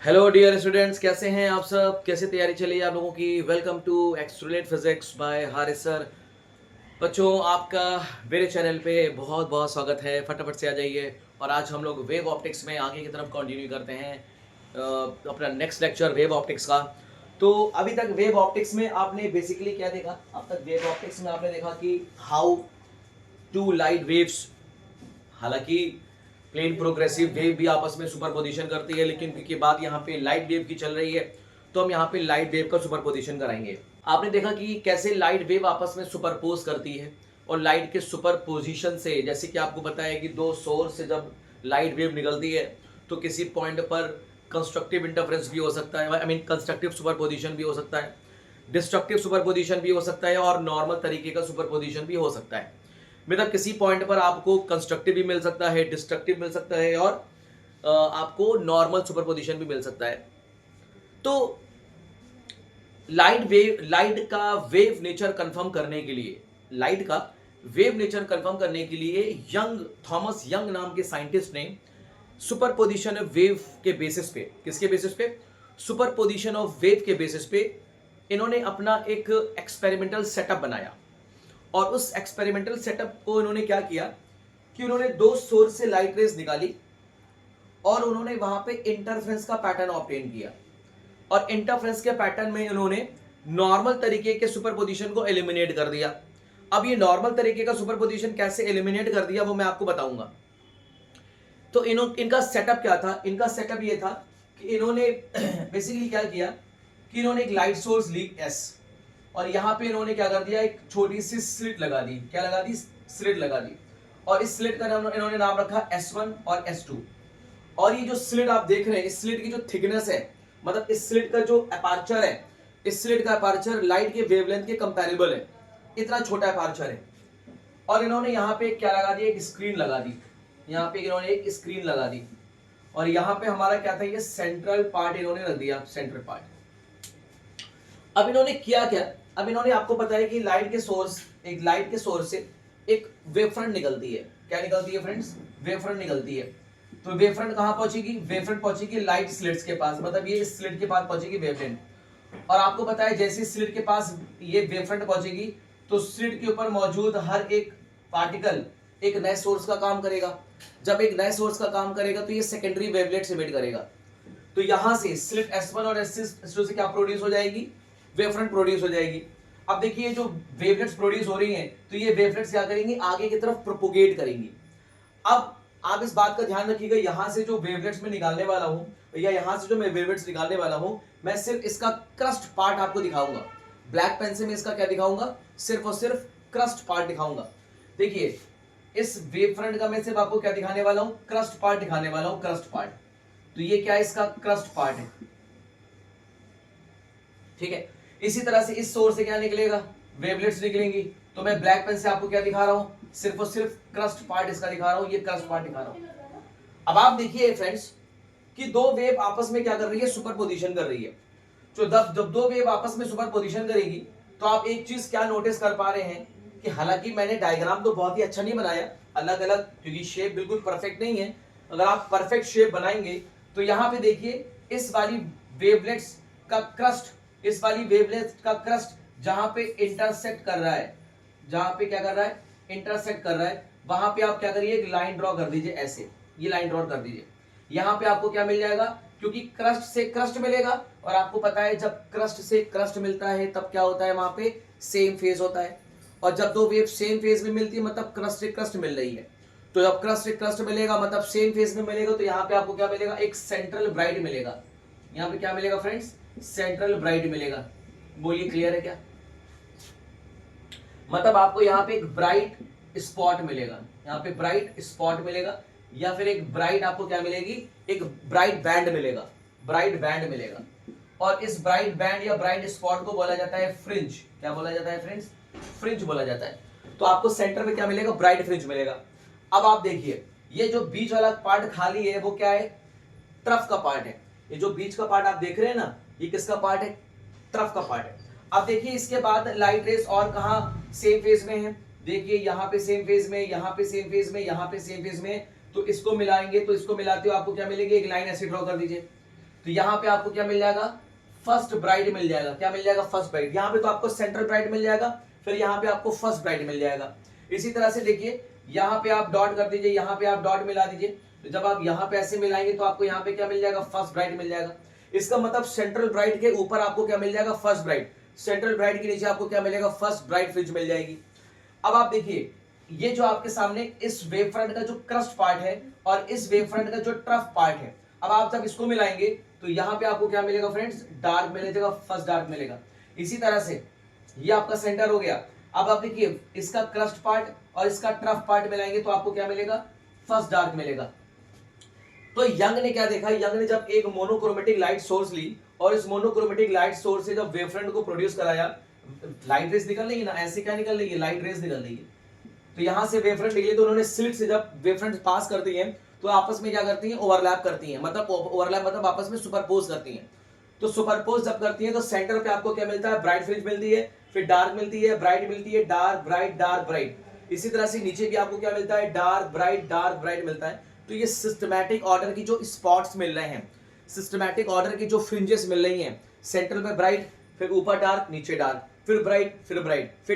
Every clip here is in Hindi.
हेलो डियर स्टूडेंट्स, कैसे हैं आप सब? कैसे तैयारी चली है आप लोगों की? वेलकम टू एक्सट्रीलेट फिजिक्स बाय हारिस सर। बच्चों, आपका मेरे चैनल पे बहुत बहुत स्वागत है। फटाफट से आ जाइए। और आज हम लोग वेव ऑप्टिक्स में आगे की तरफ कंटिन्यू करते हैं अपना नेक्स्ट लेक्चर वेव ऑप्टिक्स का। तो अभी तक वेव ऑप्टिक्स में आपने बेसिकली क्या देखा? अब तक वेव ऑप्टिक्स में आपने देखा कि हाउ टू लाइट वेव्स, हालांकि प्लेन प्रोग्रेसिव वेव भी आपस में सुपरपोजिशन करती है, लेकिन क्योंकि बात यहाँ पे लाइट वेव की चल रही है तो हम यहाँ पे लाइट वेव का सुपरपोजिशन कराएंगे। आपने देखा कि कैसे लाइट वेव आपस में सुपरपोज करती है, और लाइट के सुपरपोजिशन से, जैसे कि आपको बताया कि दो सोर्स से जब लाइट वेव निकलती है तो किसी पॉइंट पर कंस्ट्रक्टिव इंटरफेरेंस भी हो सकता है, आई मीन कंस्ट्रक्टिव सुपरपोजिशन भी हो सकता है, डिस्ट्रक्टिव सुपरपोजिशन भी हो सकता है, और नॉर्मल तरीके का सुपरपोजिशन भी हो सकता है। मतलब किसी पॉइंट पर आपको कंस्ट्रक्टिव भी मिल सकता है, डिस्ट्रक्टिव मिल सकता है, और आपको नॉर्मल सुपरपोजिशन भी मिल सकता है। तो लाइट का वेव नेचर कंफर्म करने के लिए, लाइट का वेव नेचर कंफर्म करने के लिए थॉमस यंग नाम के साइंटिस्ट ने सुपरपोजिशन ऑफ वेव के बेसिस पे, किसके बेसिस पे? सुपरपोजिशन ऑफ वेव के बेसिस पे इन्होंने अपना एक एक्सपेरिमेंटल सेटअप बनाया। और उस एक्सपेरिमेंटल सेटअप को इन्होंने क्या किया कि उन्होंने दो सोर्स से लाइट रेज निकाली और उन्होंने वहां पे इंटरफेरेंस का पैटर्न ऑब्टेन किया। और इंटरफेरेंस के पैटर्न में उन्होंने नॉर्मल तरीके के सुपरपोजिशन को एलिमिनेट कर दिया। अब ये नॉर्मल तरीके का सुपरपोजिशन कैसे एलिमिनेट कर दिया वो मैं आपको बताऊंगा। तो इनका सेटअप क्या था? इनका सेटअप ये था कि इन्होंने बेसिकली क्या किया कि इन्होंने एक लाइट सोर्स ली एस, और यहां पे इन्होंने क्या कर दिया, एक छोटी सी स्लिट लगा दी। क्या लगा दी? स्लिट लगा दी। और इस स्लिट का नाम इन्होंने नाम रखा S1 और S2। और ये जो स्लिट आप देख रहे हैं, इस स्लिट की जो थिकनेस है, मतलब इस स्लिट का जो अपर्चर है, इस स्लिट का अपर्चर लाइट के वेवलेंथ के कंपैरेबल है। इतना छोटा अपर्चर है। और इन्होंने यहाँ पे क्या लगा दी? एक स्क्रीन लगा दी। यहाँ पे इन्होंने एक स्क्रीन लगा दी। और यहाँ पे हमारा क्या था? ये सेंट्रल पार्ट इन्होंने रख दिया, सेंट्रल पार्ट। अब इन्होंने किया क्या? अब इन्होंने, आपको पता है कि लाइट के सोर्स, एक लाइट के सोर्स से एक वेवफ्रंट निकलती है। क्या निकलती है फ्रेंड्स? वेवफ्रंट निकलती है। तो वेवफ्रंट कहां पहुंचेगी? वेवफ्रंट पहुंचेगी लाइट स्लिट्स के पास, मतलब ये स्लिट के पास पहुंचेगी वेवफ्रंट। और आपको पता है जैसे स्लिट के पास ये वेवफ्रंट पहुंचेगी तो स्लिट के ऊपर मौजूद हर एक पार्टिकल एक नए सोर्स का काम करेगा। जब एक नए सोर्स का काम करेगा तो ये सेकेंडरी वेवलेट्स एमिट करेगा। तो यहां से स्लिट S1 और S2 से क्या प्रोड्यूस हो जाएगी? वेवफ्रंट प्रोड्यूस हो जाएगी। अब देखिए जो वेवलेट्स प्रोड्यूस हो रही हैं तो ये वेवलेट्स क्या करेंगी? आगे की तरफ प्रोपोगेट करेंगी। अब आप इस बात का ध्यान रखिएगा, यहां से जो वेवलेट्स में निकालने वाला हूं, या यहां से जो मैं वेवलेट्स निकालने वाला हूं, मैं सिर्फ इसका क्रस्ट पार्ट आपको दिखाऊंगा। ब्लैक पेन से मैं इसका क्या दिखाऊंगा? सिर्फ और सिर्फ क्रस्ट पार्ट दिखाऊंगा। देखिए इस वेव फ्रंट का मैं सिर्फ आपको क्या दिखाने वाला हूं? क्रस्ट पार्ट दिखाने वाला हूं, क्रस्ट पार्ट। तो ये क्या है? इसका क्रस्ट पार्ट है। ठीक है। इसी तरह से इस सोर्स से क्या निकलेगा? वेवलेट्स निकलेंगी। तो मैं ब्लैक पेन से आपको क्या दिखा रहा हूं? सिर्फ और सिर्फ क्रस्ट पार्ट इसका दिखा रहा हूं, ये क्रस्ट पार्ट दिखा रहा हूं। अब आप देखिए फ्रेंड्स कि दो वेव आपस में क्या कर रही है? सुपरपोजिशन कर रही है। तो जब दो वेव आपस में सुपरपोजिशन करेगी तो आप एक चीज क्या नोटिस कर पा रहे हैं कि हालांकि मैंने डायग्राम तो बहुत ही अच्छा नहीं बनाया, अलग अलग, क्योंकि शेप बिल्कुल परफेक्ट नहीं है। अगर आप परफेक्ट शेप बनाएंगे तो यहां पे देखिए इस वाली वेवलेट्स का क्रस्ट, इस वाली वेवलेट का क्रस्ट जहां पे इंटरसेक्ट कर रहा है, जहां पे क्या कर रहा है? इंटरसेक्ट कर रहा है, वहां पे आप क्या करिए? एक लाइन ड्रॉ कर दीजिए ऐसे। ये लाइन ड्रॉ कर दीजिए। यहां पे आपको क्या मिल जाएगा? क्योंकि क्रस्ट से क्रस्ट मिलेगा, और आपको पता है जब क्रस्ट से क्रस्ट मिलता है तब क्या होता है? वहां पे सेम फेज होता है। और जब दो वेव सेम फेज में मिलती है मतलब क्रस्ट से क्रस्ट मिल रही है। तो जब क्रस्ट से क्रस्ट मिलेगा मतलब सेम फेज में मिलेगा, तो यहाँ पे आपको क्या मिलेगा? एक सेंट्रल ब्राइट मिलेगा। यहाँ पे क्या मिलेगा फ्रेंड्स? सेंट्रल ब्राइट मिलेगा। बोलिए क्लियर है क्या? मतलब आपको यहाँ पे एक ब्राइट स्पॉट मिलेगा, यहाँ पे ब्राइट स्पॉट मिलेगा, या फिर एक ब्राइट आपको क्या मिलेगी? एक ब्राइट बैंड मिलेगा, ब्राइट बैंड मिलेगा। और इस ब्राइट बैंड या ब्राइट स्पॉट को बोला जाता है फ्रिंज। क्या बोला जाता है फ्रेंड्स? फ्रिंज बोला जाता है। तो आपको सेंटर में क्या मिलेगा? ब्राइट फ्रिंज मिलेगा। अब आप देखिए ये जो बीच वाला पार्ट खाली है वो क्या है? ट्रफ का पार्ट है। ये जो बीच का पार्ट आप देख रहे हैं ना, ये किसका पार्ट है? ट्रफ का पार्ट है। अब देखिए इसके बाद लाइट रेस और कहां सेम फेज में है? देखिए यहां पे सेम फेज में, यहां पे सेम फेज में, यहां पे सेम फेज में। तो इसको मिलाएंगे, तो इसको मिलाते हो आपको क्या मिलेगी? एक लाइन ऐसे ड्रॉ कर दीजिए। तो यहाँ पे आपको क्या मिल जाएगा, फर्स्ट ब्राइड मिल जाएगा। क्या मिल जाएगा, फर्स्ट ब्राइड। यहाँ पे तो आपको सेंट्रल ब्राइड मिल जाएगा, फिर यहाँ पे आपको फर्स्ट ब्राइड मिल जाएगा। इसी तरह से देखिए यहाँ पे आप डॉट कर दीजिए, यहाँ पे आप डॉट मिला दीजिए, तो जब आप यहाँ पे ऐसे मिलाएंगे तो आपको यहाँ पे क्या मिल जाएगा, फर्स्ट ब्राइड मिल जाएगा। इसका मतलब सेंट्रल ब्राइड के ऊपर आपको क्या मिल जाएगा, फर्स्ट ब्राइड। सेंट्रल ब्राइड के नीचे आपको क्या मिलेगा, फर्स्ट ब्राइड फ्रिज मिल जाएगी। अब आप देखिए ये जो आपके सामने इस वेव फ्रंट का जो क्रस्ट पार्ट है और इस वेव फ्रंट का जो ट्रफ पार्ट है, अब आप जब इसको मिलाएंगे तो यहाँ पे आपको क्या मिलेगा फ्रेंड्स, डार्क मिलेगा, फर्स्ट डार्क मिलेगा। इसी तरह से ये आपका सेंटर हो गया। अब आप देखिए इसका क्रस्ट पार्ट और इसका ट्रफ पार्ट मिलाएंगे तो आपको क्या मिलेगा, फर्स्ट डार्क मिलेगा। तो यंग ने क्या देखा, यंग ने जब एक मोनोक्रोमेटिक लाइट सोर्स ली और इस मोनोक्रोमेटिक लाइट सोर्स से जब वेवफ्रंट को प्रोड्यूस कराया, लाइट रेस निकल रही है ना, ऐसे क्या निकल रही है, लाइट रेस निकल रही है। तो यहां से वेवफ्रंट निकली तो उन्होंने स्लिट से जब वेवफ्रंट पास करती है तो आपस में क्या करती हैं, ओवरलैप करती हैं। मतलब ओवरलैप मतलब आपस में सुपरपोज करती हैं। तो सुपरपोज जब करती हैं तो सेंटर पे आपको क्या मिलता है, ब्राइट फ्रिंज मिलती है, फिर डार्क मिलती है, ब्राइट मिलती है, डार्क ब्राइट डार्क ब्राइट। इसी तरह से नीचे भी आपको क्या मिलता है, डार्क ब्राइट मिलता है। तो ये सिस्टमैटिक ऑर्डर की जो स्पॉट्स मिल रहे हैं, सिस्टमैटिक ऑर्डर की जो फ्रिंजेस मिल रही हैं, सेंट्रल में ब्राइट, फिर ऊपर डार्क, नीचे डार्क, फिर ब्राइट, फिर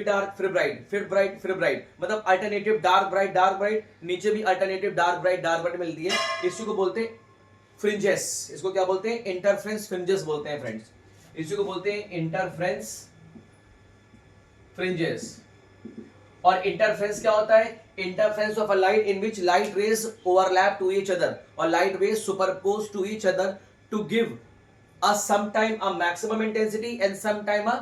डार्क, फिर ब्राइट, फिर ब्राइट, फिर ब्राइट, मतलब अल्टरनेटिव डार्क ब्राइट, नीचे भी अल्टरनेटिव डार्क ब्राइट मिलती है। इसी को बोलते हैं फ्रिंजेस। इसको क्या बोलते हैं, इंटरफ्रेंस फ्रिंजेस बोलते हैं फ्रेंड्स। इसी को बोलते हैं इंटरफ्रेंस फ्रिंजेस। और इंटरफेरेंस क्या होता है, interference of a light in which light rays overlap to each other और light rays superpose to each other to give a sometime a maximum intensity and sometime a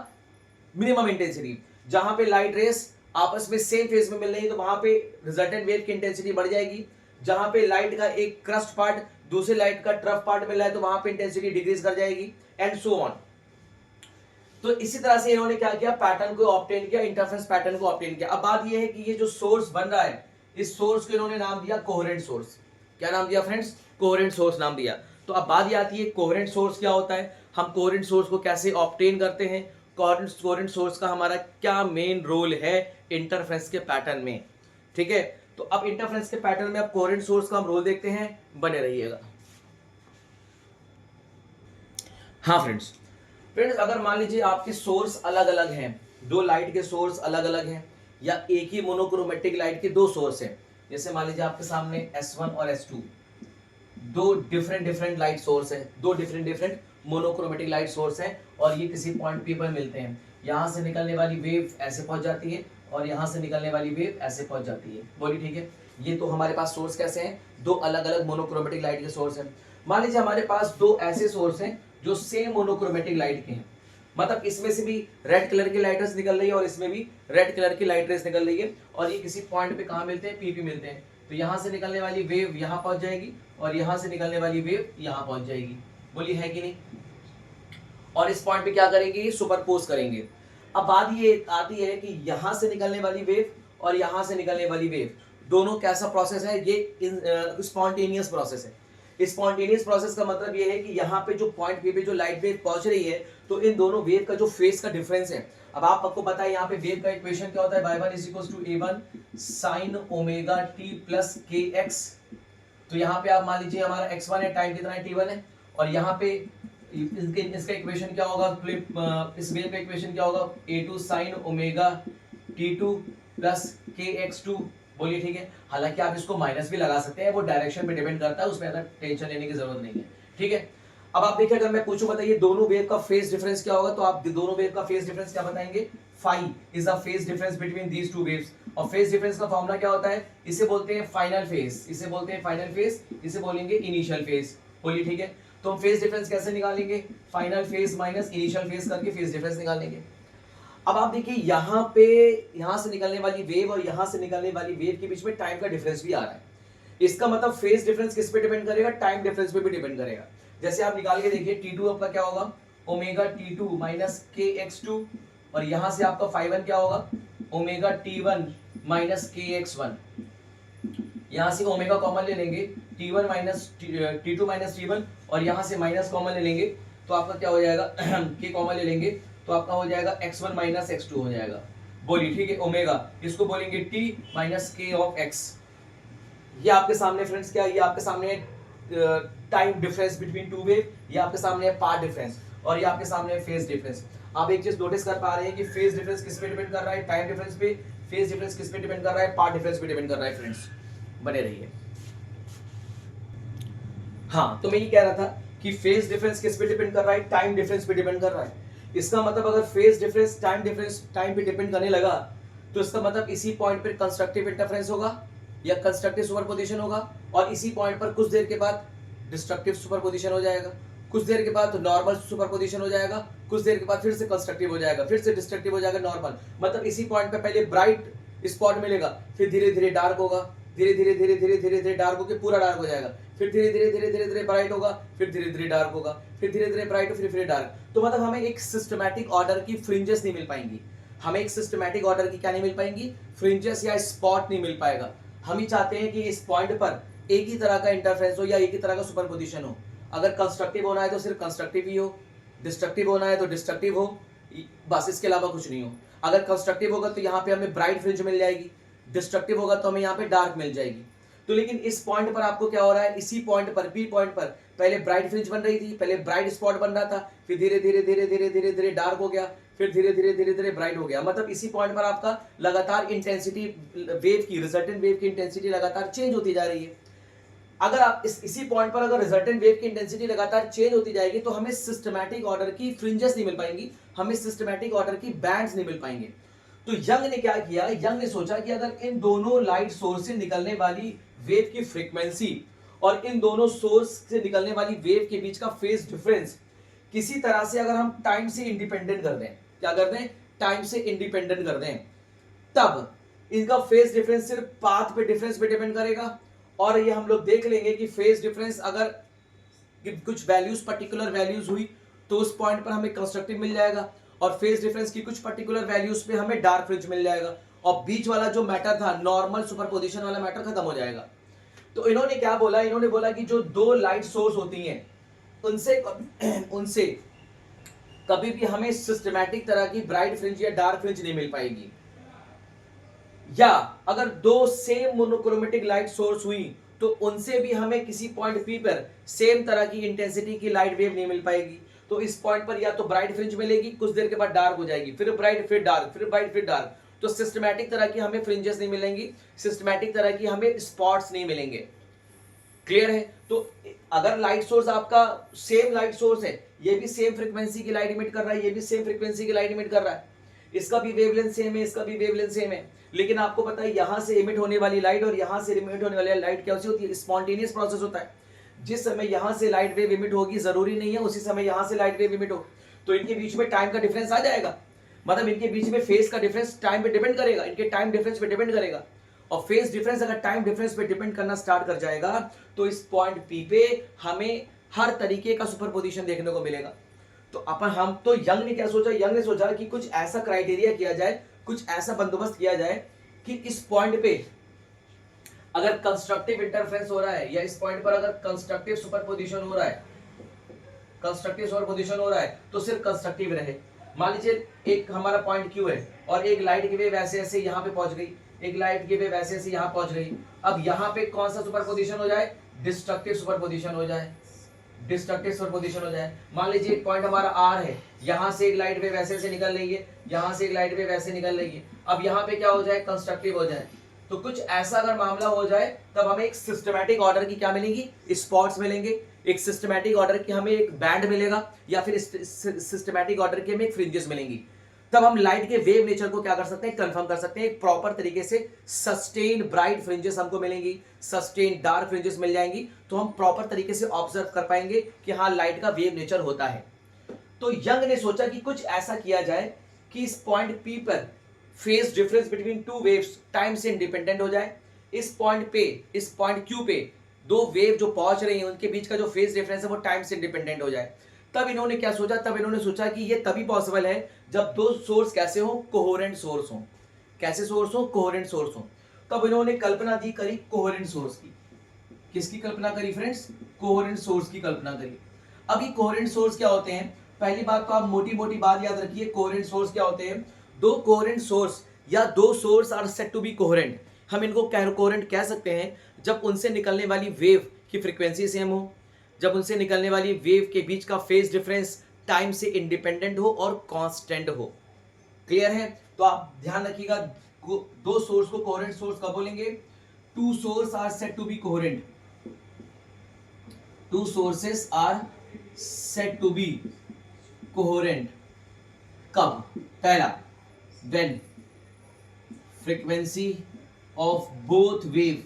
minimum intensity. जहां पे लाइट रेस आपस में सेम फेज में मिल रही है तो वहां पे रिजल्टेंट वेव की इंटेंसिटी बढ़ जाएगी। जहां पे लाइट का एक क्रस्ट पार्ट दूसरे लाइट का ट्रफ पार्ट मिल रहा है तो वहां पे इंटेंसिटी डिक्रीज कर जाएगी एंड सो ऑन। तो इसी तरह से इन्होंने क्या किया, पैटर्न को ऑब्टेन किया, इंटरफेरेंस पैटर्न को ऑब्टेन किया। अब बात ये है कि ये जो सोर्स बन रहा है, इस सोर्स को इन्होंने नाम दिया कोहेरेंट सोर्स। क्या नाम दिया फ्रेंड्स, कोहेरेंट सोर्स नाम दिया। तो अब बात ये आती है कोहेरेंट सोर्स क्या होता है, हम कोहेरेंट सोर्स को कैसे ऑब्टेन करते हैं, कोहेरेंट सोर्स का हमारा क्या मेन रोल है इंटरफेरेंस के पैटर्न में। ठीक है, तो अब इंटरफेरेंस के पैटर्न में अब कोहेरेंट सोर्स का हम रोल देखते हैं, बने रहिएगा। हाँ फ्रेंड्स, अगर मान लीजिए आपके सोर्स अलग अलग हैं, दो लाइट के सोर्स अलग अलग हैं, या एक ही मोनोक्रोमेटिक लाइट के दो सोर्स हैं, जैसे मान लीजिए आपके सामने S1 और S2, दो डिफरेंट लाइट सोर्स हैं, दो डिफरेंट मोनोक्रोमेटिक लाइट सोर्स हैं, और ये किसी पॉइंट P पर मिलते हैं। यहाँ से निकलने वाली वेव ऐसे पहुंच जाती है और यहाँ से निकलने वाली वेव ऐसे पहुंच जाती है। बोलिए ठीक है, ये तो हमारे पास सोर्स कैसे हैं, दो अलग अलग मोनोक्रोमेटिक लाइट के सोर्स हैं। मान लीजिए हमारे पास दो ऐसे सोर्स हैं जो सेम मोनोक्रोमेटिक लाइट के हैं, मतलब इसमें से भी रेड कलर की लाइट रेस निकल रही है और इसमें भी रेड कलर की लाइट रेस निकल रही है, और ये किसी पॉइंट पे कहाँ मिलते हैं, P पे मिलते हैं। तो यहाँ से निकलने वाली वेव यहाँ पहुंच जाएगी और यहाँ से निकलने वाली वेव यहाँ पहुंच जाएगी। बोलिए है कि नहीं, और इस पॉइंट पे क्या करेंगे, सुपरपोज करेंगे। अब बात ये आती है कि यहाँ से निकलने वाली वेव और यहाँ से निकलने वाली वेव दोनों कैसा प्रोसेस है, ये स्पॉन्टेनियस प्रोसेस है। स्पॉन्टेनियस प्रोसेस का मतलब ये है कि यहाँ पे जो पॉइंट पे जो लाइट वेव पहुंच रही है तो इन दोनों वेव का जो फेस का डिफरेंस है। अब आपको पता है यहाँ पे वेव का इक्वेशन क्या होता है, y1 = a1 sin omega t plus kx। तो यहाँ पे आप मान लीजिए हमारा x1 है, टाइम कितना है, t1 है, और यहाँ पे इसका इक्वेशन क्या होगा, इस वेव का इक्वेशन क्या होगा, a2 sin omega t2 plus kx2। बोलिए ठीक है, हालांकि आप इसको माइनस भी लगा सकते हैं, वो डायरेक्शन पे डिपेंड करता है, उसमें ज़्यादा टेंशन लेने की जरूरत नहीं है। ठीक है, अब आप देखिए अगर मैं पूछूं बताइए दोनों वेव का फेज डिफरेंस क्या होगा, तो आप दोनों वेव का फेज डिफरेंस क्या बताएंगे, phi is the phase difference between these two waves. और फेज डिफरेंस का फॉर्मूला क्या होता है, इसे बोलते हैं फाइनल फेज, इसे बोलते हैं फाइनल फेज, इसे बोलेंगे इनिशियल फेज। बोलिए ठीक है, तो हम फेज डिफरेंस कैसे निकालेंगे, final phase minus initial phase करके फेज डिफरेंस निकालेंगे। अब आप देखिए यहाँ पे, यहाँ से निकलने वाली वेव और यहाँ से निकलने वाली वेव के बीच में टाइम का डिफरेंस भी आ रहा है। इसका मतलब फेज डिफरेंस किस पे डिपेंड करेगा, टाइम डिफरेंस पे भी डिपेंड करेगा। जैसे आप निकाल के देखिए T2 आपका क्या होगा, ओमेगा T2 माइनस kx2, और यहाँ से आपका phi1 क्या होगा, ओमेगा T1 माइनस kx1। यहाँ से ओमेगा कॉमन ले लेंगे, T1 minus T2 minus T1, और यहाँ से माइनस कॉमन ले लेंगे तो आपका क्या हो जाएगा, k कॉमन ले लेंगे तो आपका हो जाएगा x1 माइनस x2 हो जाएगा। बोलिए ठीक है, ओमेगा इसको बोलेंगे t minus k of x। ये आपके सामने फ्रेंड्स क्या है, ये आपके सामने time difference between two wave, ये आपके सामने है पाथ डिफरेंस, और ये आपके सामने है फेज डिफरेंस। आप एक चीज नोटिस कर पा रहे हैं कि फेज डिफरेंस किस पे डिपेंड कर रहा है, टाइम डिफरेंस पे, फेज डिफरेंस किस पे डिपेंड कर रहा है, पाथ डिफरेंस पे डिपेंड कर रहा है। फ्रेंड्स बने रहिए। हाँ, तो मैं ये कह रहा था कि फेज डिफरेंस किस पे डिपेंड कर रहा है, टाइम डिफरेंस पे डिपेंड कर रहा है। इसका मतलब अगर फेज डिफरेंस टाइम पे डिपेंड करने लगा, तो इसका मतलब इसी पॉइंट पे कंस्ट्रक्टिव इंटरफेरेंस होगा या कंस्ट्रक्टिव सुपरपोजिशन होगा, और इसी पॉइंट पर कुछ देर के बाद डिस्ट्रक्टिव सुपरपोजिशन हो जाएगा, कुछ देर के बाद नॉर्मल सुपरपोजिशन हो जाएगा, कुछ देर के बाद फिर से कंस्ट्रक्टिव हो जाएगा, फिर से डिस्ट्रक्टिव हो जाएगा, नॉर्मल। मतलब इसी पॉइंट पे पहले ब्राइट स्पॉट मिलेगा, फिर धीरे धीरे डार्क होगा, धीरे धीरे धीरे धीरे धीरे धीरे डार्क होकर पूरा डार्क हो जाएगा, फिर धीरे धीरे धीरे धीरे धीरे ब्राइट होगा, फिर धीरे धीरे डार्क होगा, फिर धीरे धीरे ब्राइट, फिर डार्क। तो मतलब हमें एक सिस्टमैटिक ऑर्डर की फ्रिंजेस नहीं मिल पाएंगी, हमें एक सिस्टमैटिक ऑर्डर की क्या नहीं मिल पाएंगी, फ्रिंजेस या स्पॉट नहीं मिल पाएगा। हम ही चाहते हैं कि इस पॉइंट पर एक ही तरह का इंटरफेरेंस हो या एक ही तरह का सुपरपोजिशन हो। अगर कंस्ट्रक्टिव होना है तो सिर्फ कंस्ट्रक्टिव ही हो, डिस्ट्रक्टिव होना है तो डिस्ट्रक्टिव हो, बस इसके अलावा कुछ नहीं हो। अगर कंस्ट्रक्टिव होगा तो यहाँ पे हमें ब्राइट फ्रिंज मिल जाएगी, डिस्ट्रक्टिव होगा तो हमें यहाँ पे डार्क मिल जाएगी। तो लेकिन इस पॉइंट पर आपको क्या हो रहा है, इसी पॉइंट पर बी पॉइंट पर पहले ब्राइट फ्रिंज बन रही थी, पहले ब्राइट स्पॉट बन रहा था, फिर धीरे धीरे धीरे धीरे धीरे धीरे डार्क हो गया, फिर धीरे धीरे धीरे धीरे ब्राइट हो गया। मतलब इसी पॉइंट पर आपका लगातार इंटेंसिटी वेव की, रिजल्टेंट वेव की इंटेंसिटी लगातार चेंज होती जा रही है। अगर आप इसी पॉइंट पर अगर रिजल्टेंट वेव की इंटेंसिटी लगातार चेंज होती जाएगी तो हमें सिस्टमैटिक ऑर्डर की फ्रिंजेस नहीं मिल पाएंगी, हमें सिस्टमैटिक ऑर्डर की बैंड्स नहीं मिल पाएंगे। तो यंग ने क्या किया, यंग ने सोचा कि अगर इन दोनों लाइट सोर्स से निकलने वाली वेव की फ्रीक्वेंसी और इन दोनों सोर्स से निकलने वाली वेव के बीच का फेज डिफरेंस किसी तरह से अगर हम टाइम से इंडिपेंडेंट कर दें, क्या कर दें, टाइम से इंडिपेंडेंट कर दें, तब इनका फेज डिफरेंस सिर्फ पाथ पे डिफरेंस पे डिपेंड करेगा। और ये हम लोग देख लेंगे कि फेज डिफरेंस अगर कुछ वैल्यूज पर्टिकुलर वैल्यूज हुई तो उस पॉइंट पर हमें कंस्ट्रक्टिव मिल जाएगा, और फेज डिफरेंस की कुछ पर्टिकुलर वैल्यूज पे हमें डार्क फ्रिंज मिल जाएगा, और बीच वाला जो मैटर था नॉर्मल सुपरपोजिशन वाला मैटर खत्म हो जाएगा। तो इन्होंने क्या बोला, इन्होंने बोला कि जो दो लाइट सोर्स होती हैं उनसे कभी भी हमें सिस्टमैटिक तरह की ब्राइट फ्रिंज या डार्क फ्रिंज नहीं मिल पाएगी, या अगर दो सेम मोनोक्रोमेटिक लाइट सोर्स हुई तो उनसे भी हमें किसी पॉइंट पी पर सेम तरह की इंटेंसिटी की लाइट वेव नहीं मिल पाएगी। तो इस पॉइंट पर या तो ब्राइट फ्रिंज मिलेगी, कुछ देर के बाद डार्क हो जाएगी, फिर ब्राइट फिर डार्क, फिर ब्राइट फिर डार्क। तो सिस्टमैटिक तरह की हमें फ्रिंजेस नहीं मिलेंगी, सिस्टमैटिक तरह की हमें स्पॉट्स नहीं मिलेंगे। क्लियर है? तो अगर लाइट सोर्स आपका सेम लाइट सोर्स है, ये भी सेम फ्रीक्वेंसी की लाइट इमिट कर रहा है, ये भी सेम फ्रीक्वेंसी की लाइट इमिट कर रहा है, इसका भी वेवलेंथ सेम है, इसका भी वेवलेंथ सेम है, लेकिन आपको पता है यहां से इमिट होने वाली लाइट और यहां से इमिट होने वाली लाइट क्या होती है, स्पॉन्टेनियस प्रोसेस होता है। जिस समय यहां से लाइट वेव इमिट होगी जरूरी नहीं है उसी समय यहां से लाइट वेव इमिट हो, तो इनके बीच में टाइम का डिफरेंस आ जाएगा। मतलब इनके बीच में फेज का डिफरेंस टाइम पे डिपेंड करेगा, इनके टाइम डिफरेंस पे डिपेंड करेगा। और फेज डिफरेंस अगर टाइम डिफरेंस पे डिपेंड करना स्टार्ट कर जाएगा तो इस पॉइंट पी पे हमें हर तरीके का सुपरपोजिशन देखने को मिलेगा। तो अपन हम तो यंग ने क्या सोचा, यंग ने सोचा कि कुछ ऐसा क्राइटेरिया किया जाए, कुछ ऐसा बंदोबस्त किया जाए कि इस पॉइंट पे अगर कंस्ट्रक्टिव इंटरफेरेंस हो रहा है या इस पॉइंट पर अगर कंस्ट्रक्टिव सुपरपोजिशन हो रहा है, कंस्ट्रक्टिव सुपरपोजिशन हो रहा है तो सिर्फ कंस्ट्रक्टिव रहे। मान लीजिए एक हमारा पॉइंट क्यू है और एक लाइट की वेव ऐसे ऐसे यहां पे पहुंच गई, एक लाइट की वेव ऐसे ऐसे यहां पहुंच गई। अब यहां पे कौन सा सुपरपोजिशन हो जाए, डिस्ट्रक्टिव सुपरपोजिशन हो जाए, डिस्ट्रक्टिव सुपरपोजिशन हो जाए। मान लीजिए एक पॉइंट हमारा आर है, यहां से एक लाइट वेव ऐसे ऐसे निकल रही है, यहां से एक लाइट वेव ऐसे निकल रही है। अब यहां पे क्या हो जाए, कंस्ट्रक्टिव हो जाए। तो कुछ ऐसा अगर मामला हो जाए तब हमें एक सिस्टमैटिक ऑर्डर की क्या मिलेंगी, स्पॉट्स मिलेंगे, एक सिस्टमैटिक ऑर्डर की हमें एक बैंड मिलेगा, या फिर सिस्टमैटिक ऑर्डर की हमें एक फ्रिंजेस मिलेंगी। तब हम लाइट के वेव नेचर को क्या कर सकते हैं, कंफर्म कर सकते हैं। एक प्रॉपर तरीके से सस्टेन्ड ब्राइट फ्रिंजेस हमको मिलेंगी, सस्टेन्ड डार्क फ्रिंजेस मिल जाएंगी, तो हम प्रॉपर तरीके से ऑब्जर्व कर पाएंगे कि हाँ लाइट का वेव नेचर होता है। तो यंग ने सोचा कि कुछ ऐसा किया जाए कि इस पॉइंट पी पर phase difference between two waves time से इंडिपेंडेंट हो जाए। इस पॉइंट पे, इस पॉइंट क्यू पे दो वेव जो पहुंच रही हैं उनके बीच का जो फेज डिफरेंस है वो टाइम से इंडिपेंडेंट हो जाए। तब इन्होंने क्या सोचा, तब इन्होंने सोचा कि ये तभी पॉसिबल है जब दो सोर्स कैसे हो, कोहेरेंट सोर्स हो। कैसे सोर्स हो, कोहेरेंट सोर्स हो। तब इन्होंने कल्पना दी करी कोहेरेंट सोर्स की। किसकी कल्पना करी फ्रेंड्स, कोहेरेंट सोर्स की कल्पना करी। अब ये कोहेरेंट सोर्स क्या होते हैं, पहली बात तो आप मोटी मोटी बात याद रखिए, कोहेरेंट सोर्स क्या होते हैं, दो कोहेरेंट सोर्स या दो source are said to be coherent. हम इनको कोहेरेंट कह सकते हैं जब उनसे निकलने वाली वेव की फ्रीक्वेंसी सेम हो, जब उनसे निकलने वाली वेव के बीच का फेज डिफरेंस टाइम से इंडिपेंडेंट हो और कांस्टेंट हो। क्लियर है? तो आप ध्यान रखिएगा, दो सोर्स को कोहेरेंट सोर्स कब बोलेंगे? Two source are said to be coherent, two sources are said to be coherent कब? पहला, when frequency of both wave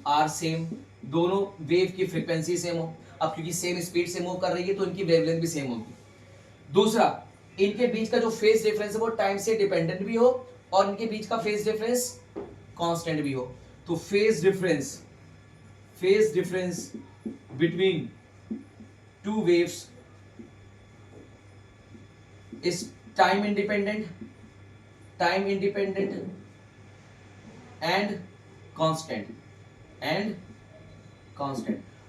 are same, दोनों वेव की फ्रीक्वेंसी सेम हो। अब क्योंकि सेम स्पीड से मूव कर रही है तो इनकी वेवलेंथ भी सेम होगी। दूसरा, इनके बीच का जो फेज डिफरेंस है वो टाइम से डिपेंडेंट भी हो और इनके बीच का फेज डिफरेंस कांस्टेंट भी हो। तो phase difference between two waves is time independent and constant.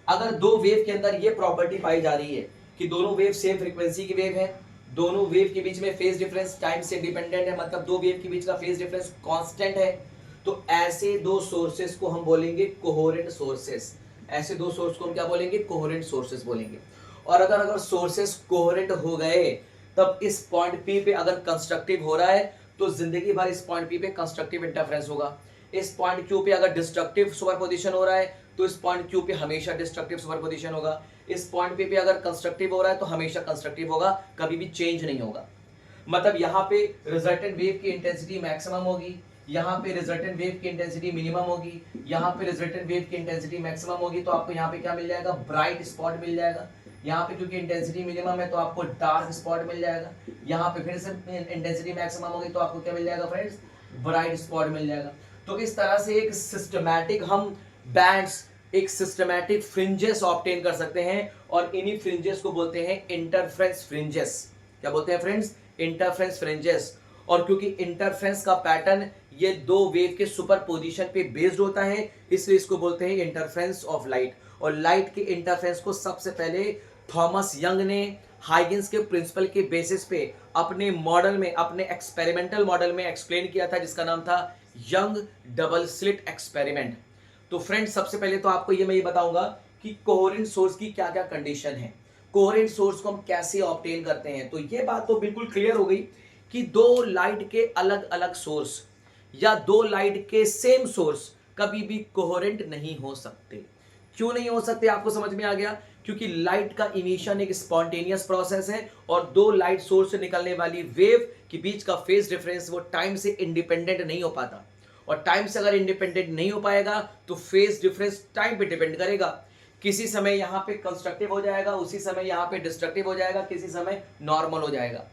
अगर दो वेव के अंदर ये प्रॉपर्टी पाई जा रही है कि दोनों वेव सेम फ्रीक्वेंसी की वेव है, दोनों वेव के बीच में फेज डिफरेंस टाइम से डिपेंडेंट है, मतलब दो वेव के बीच का फेज डिफरेंस कांस्टेंट है, तो ऐसे दो सोर्सेस को हम बोलेंगे कोहेरेंट सोर्सेस। ऐसे दो सोर्स को हम क्या बोलेंगे? कोहेरेंट सोर्सेस बोलेंगे। और अगर सोर्सेस कोहेरेंट हो गए तब इस पॉइंट पी पे अगर कंस्ट्रक्टिव हो रहा है तो जिंदगी भर इस पॉइंट पी पे कंस्ट्रक्टिव इंटरफेरेंस होगा। इस पॉइंट क्यू पे अगर डिस्ट्रक्टिव सुपरपोजिशन हो रहा है तो इस पॉइंट क्यू पे हमेशा डिस्ट्रक्टिव सुपरपोजिशन होगा। इस पॉइंट पे अगर कंस्ट्रक्टिव हो रहा है तो हमेशा कंस्ट्रक्टिव होगा, कभी भी चेंज नहीं होगा। मतलब यहाँ पे रिजल्टेंट वेव की इंटेंसिटी मैक्सिमम होगी, यहाँ पे रिजल्टेंट वेव की इंटेंसिटी मिनिमम होगी, यहाँ पे रिजल्टेंट वेव की इंटेंसिटी मैक्सिमम होगी, तो आपको यहाँ पे क्या मिल जाएगा? ब्राइट स्पॉट मिल जाएगा। यहाँ पे क्योंकि इंटेंसिटी मिनिमम है तो आपको डार्क स्पॉट मिल जाएगा। यहाँ पे फिर से इंटेंसिटी मैक्सिमम होगी तो आपको क्या मिल जाएगा फ्रेंड्स? ब्राइट स्पॉट मिल जाएगा। तो इस तरह से एक सिस्टमैटिक हम बैंड्स, एक सिस्टमैटिक फ्रिंजेस ऑब्टेन कर सकते हैं और इन्हीं फ्रिंजेस को बोलते हैं इंटरफेरेंस फ्रिंजेस। क्या बोलते हैं फ्रेंड्स? Interference fringes. और क्योंकि इंटरफेरेंस का पैटर्न ये दो वेव के सुपरपोजिशन पे बेस्ड होता है, इसलिए इसको बोलते हैं इंटरफेरेंस ऑफ लाइट। और लाइट के इंटरफेरेंस को सबसे पहले थॉमस यंग ने हाइगन्स के प्रिंसिपल के बेसिस पे अपने मॉडल में, अपने एक्सपेरिमेंटल मॉडल में एक्सप्लेन किया था, जिसका नाम था यंग डबल स्लिट एक्सपेरिमेंट। तो फ्रेंड्स, सबसे पहले तो आपको ये मैं ये बताऊंगा कि कोहेरेंट सोर्स की क्या क्या कंडीशन है, कोहेरेंट सोर्स को हम कैसे ऑब्टेन करते हैं। तो ये बात तो बिल्कुल क्लियर हो गई कि दो लाइट के अलग अलग सोर्स या दो लाइट के सेम सोर्स कभी भी कोहेरेंट नहीं हो सकते। क्यों नहीं हो सकते? आपको समझ में आ गया? क्योंकि लाइट का इमिशन एक स्पॉन्टेनियस प्रोसेस है और दो लाइट सोर्स से निकलने वाली वेव के बीच का फेज डिफरेंस वो टाइम से इंडिपेंडेंट नहीं हो पाता। और टाइम से अगर इंडिपेंडेंट नहीं हो पाएगा तो फेज डिफरेंस टाइम पे डिपेंड करेगा। किसी समय यहाँ पे कंस्ट्रक्टिव हो जाएगा, उसी समय यहाँ पे डिस्ट्रक्टिव हो जाएगा, किसी समय नॉर्मल हो जाएगा।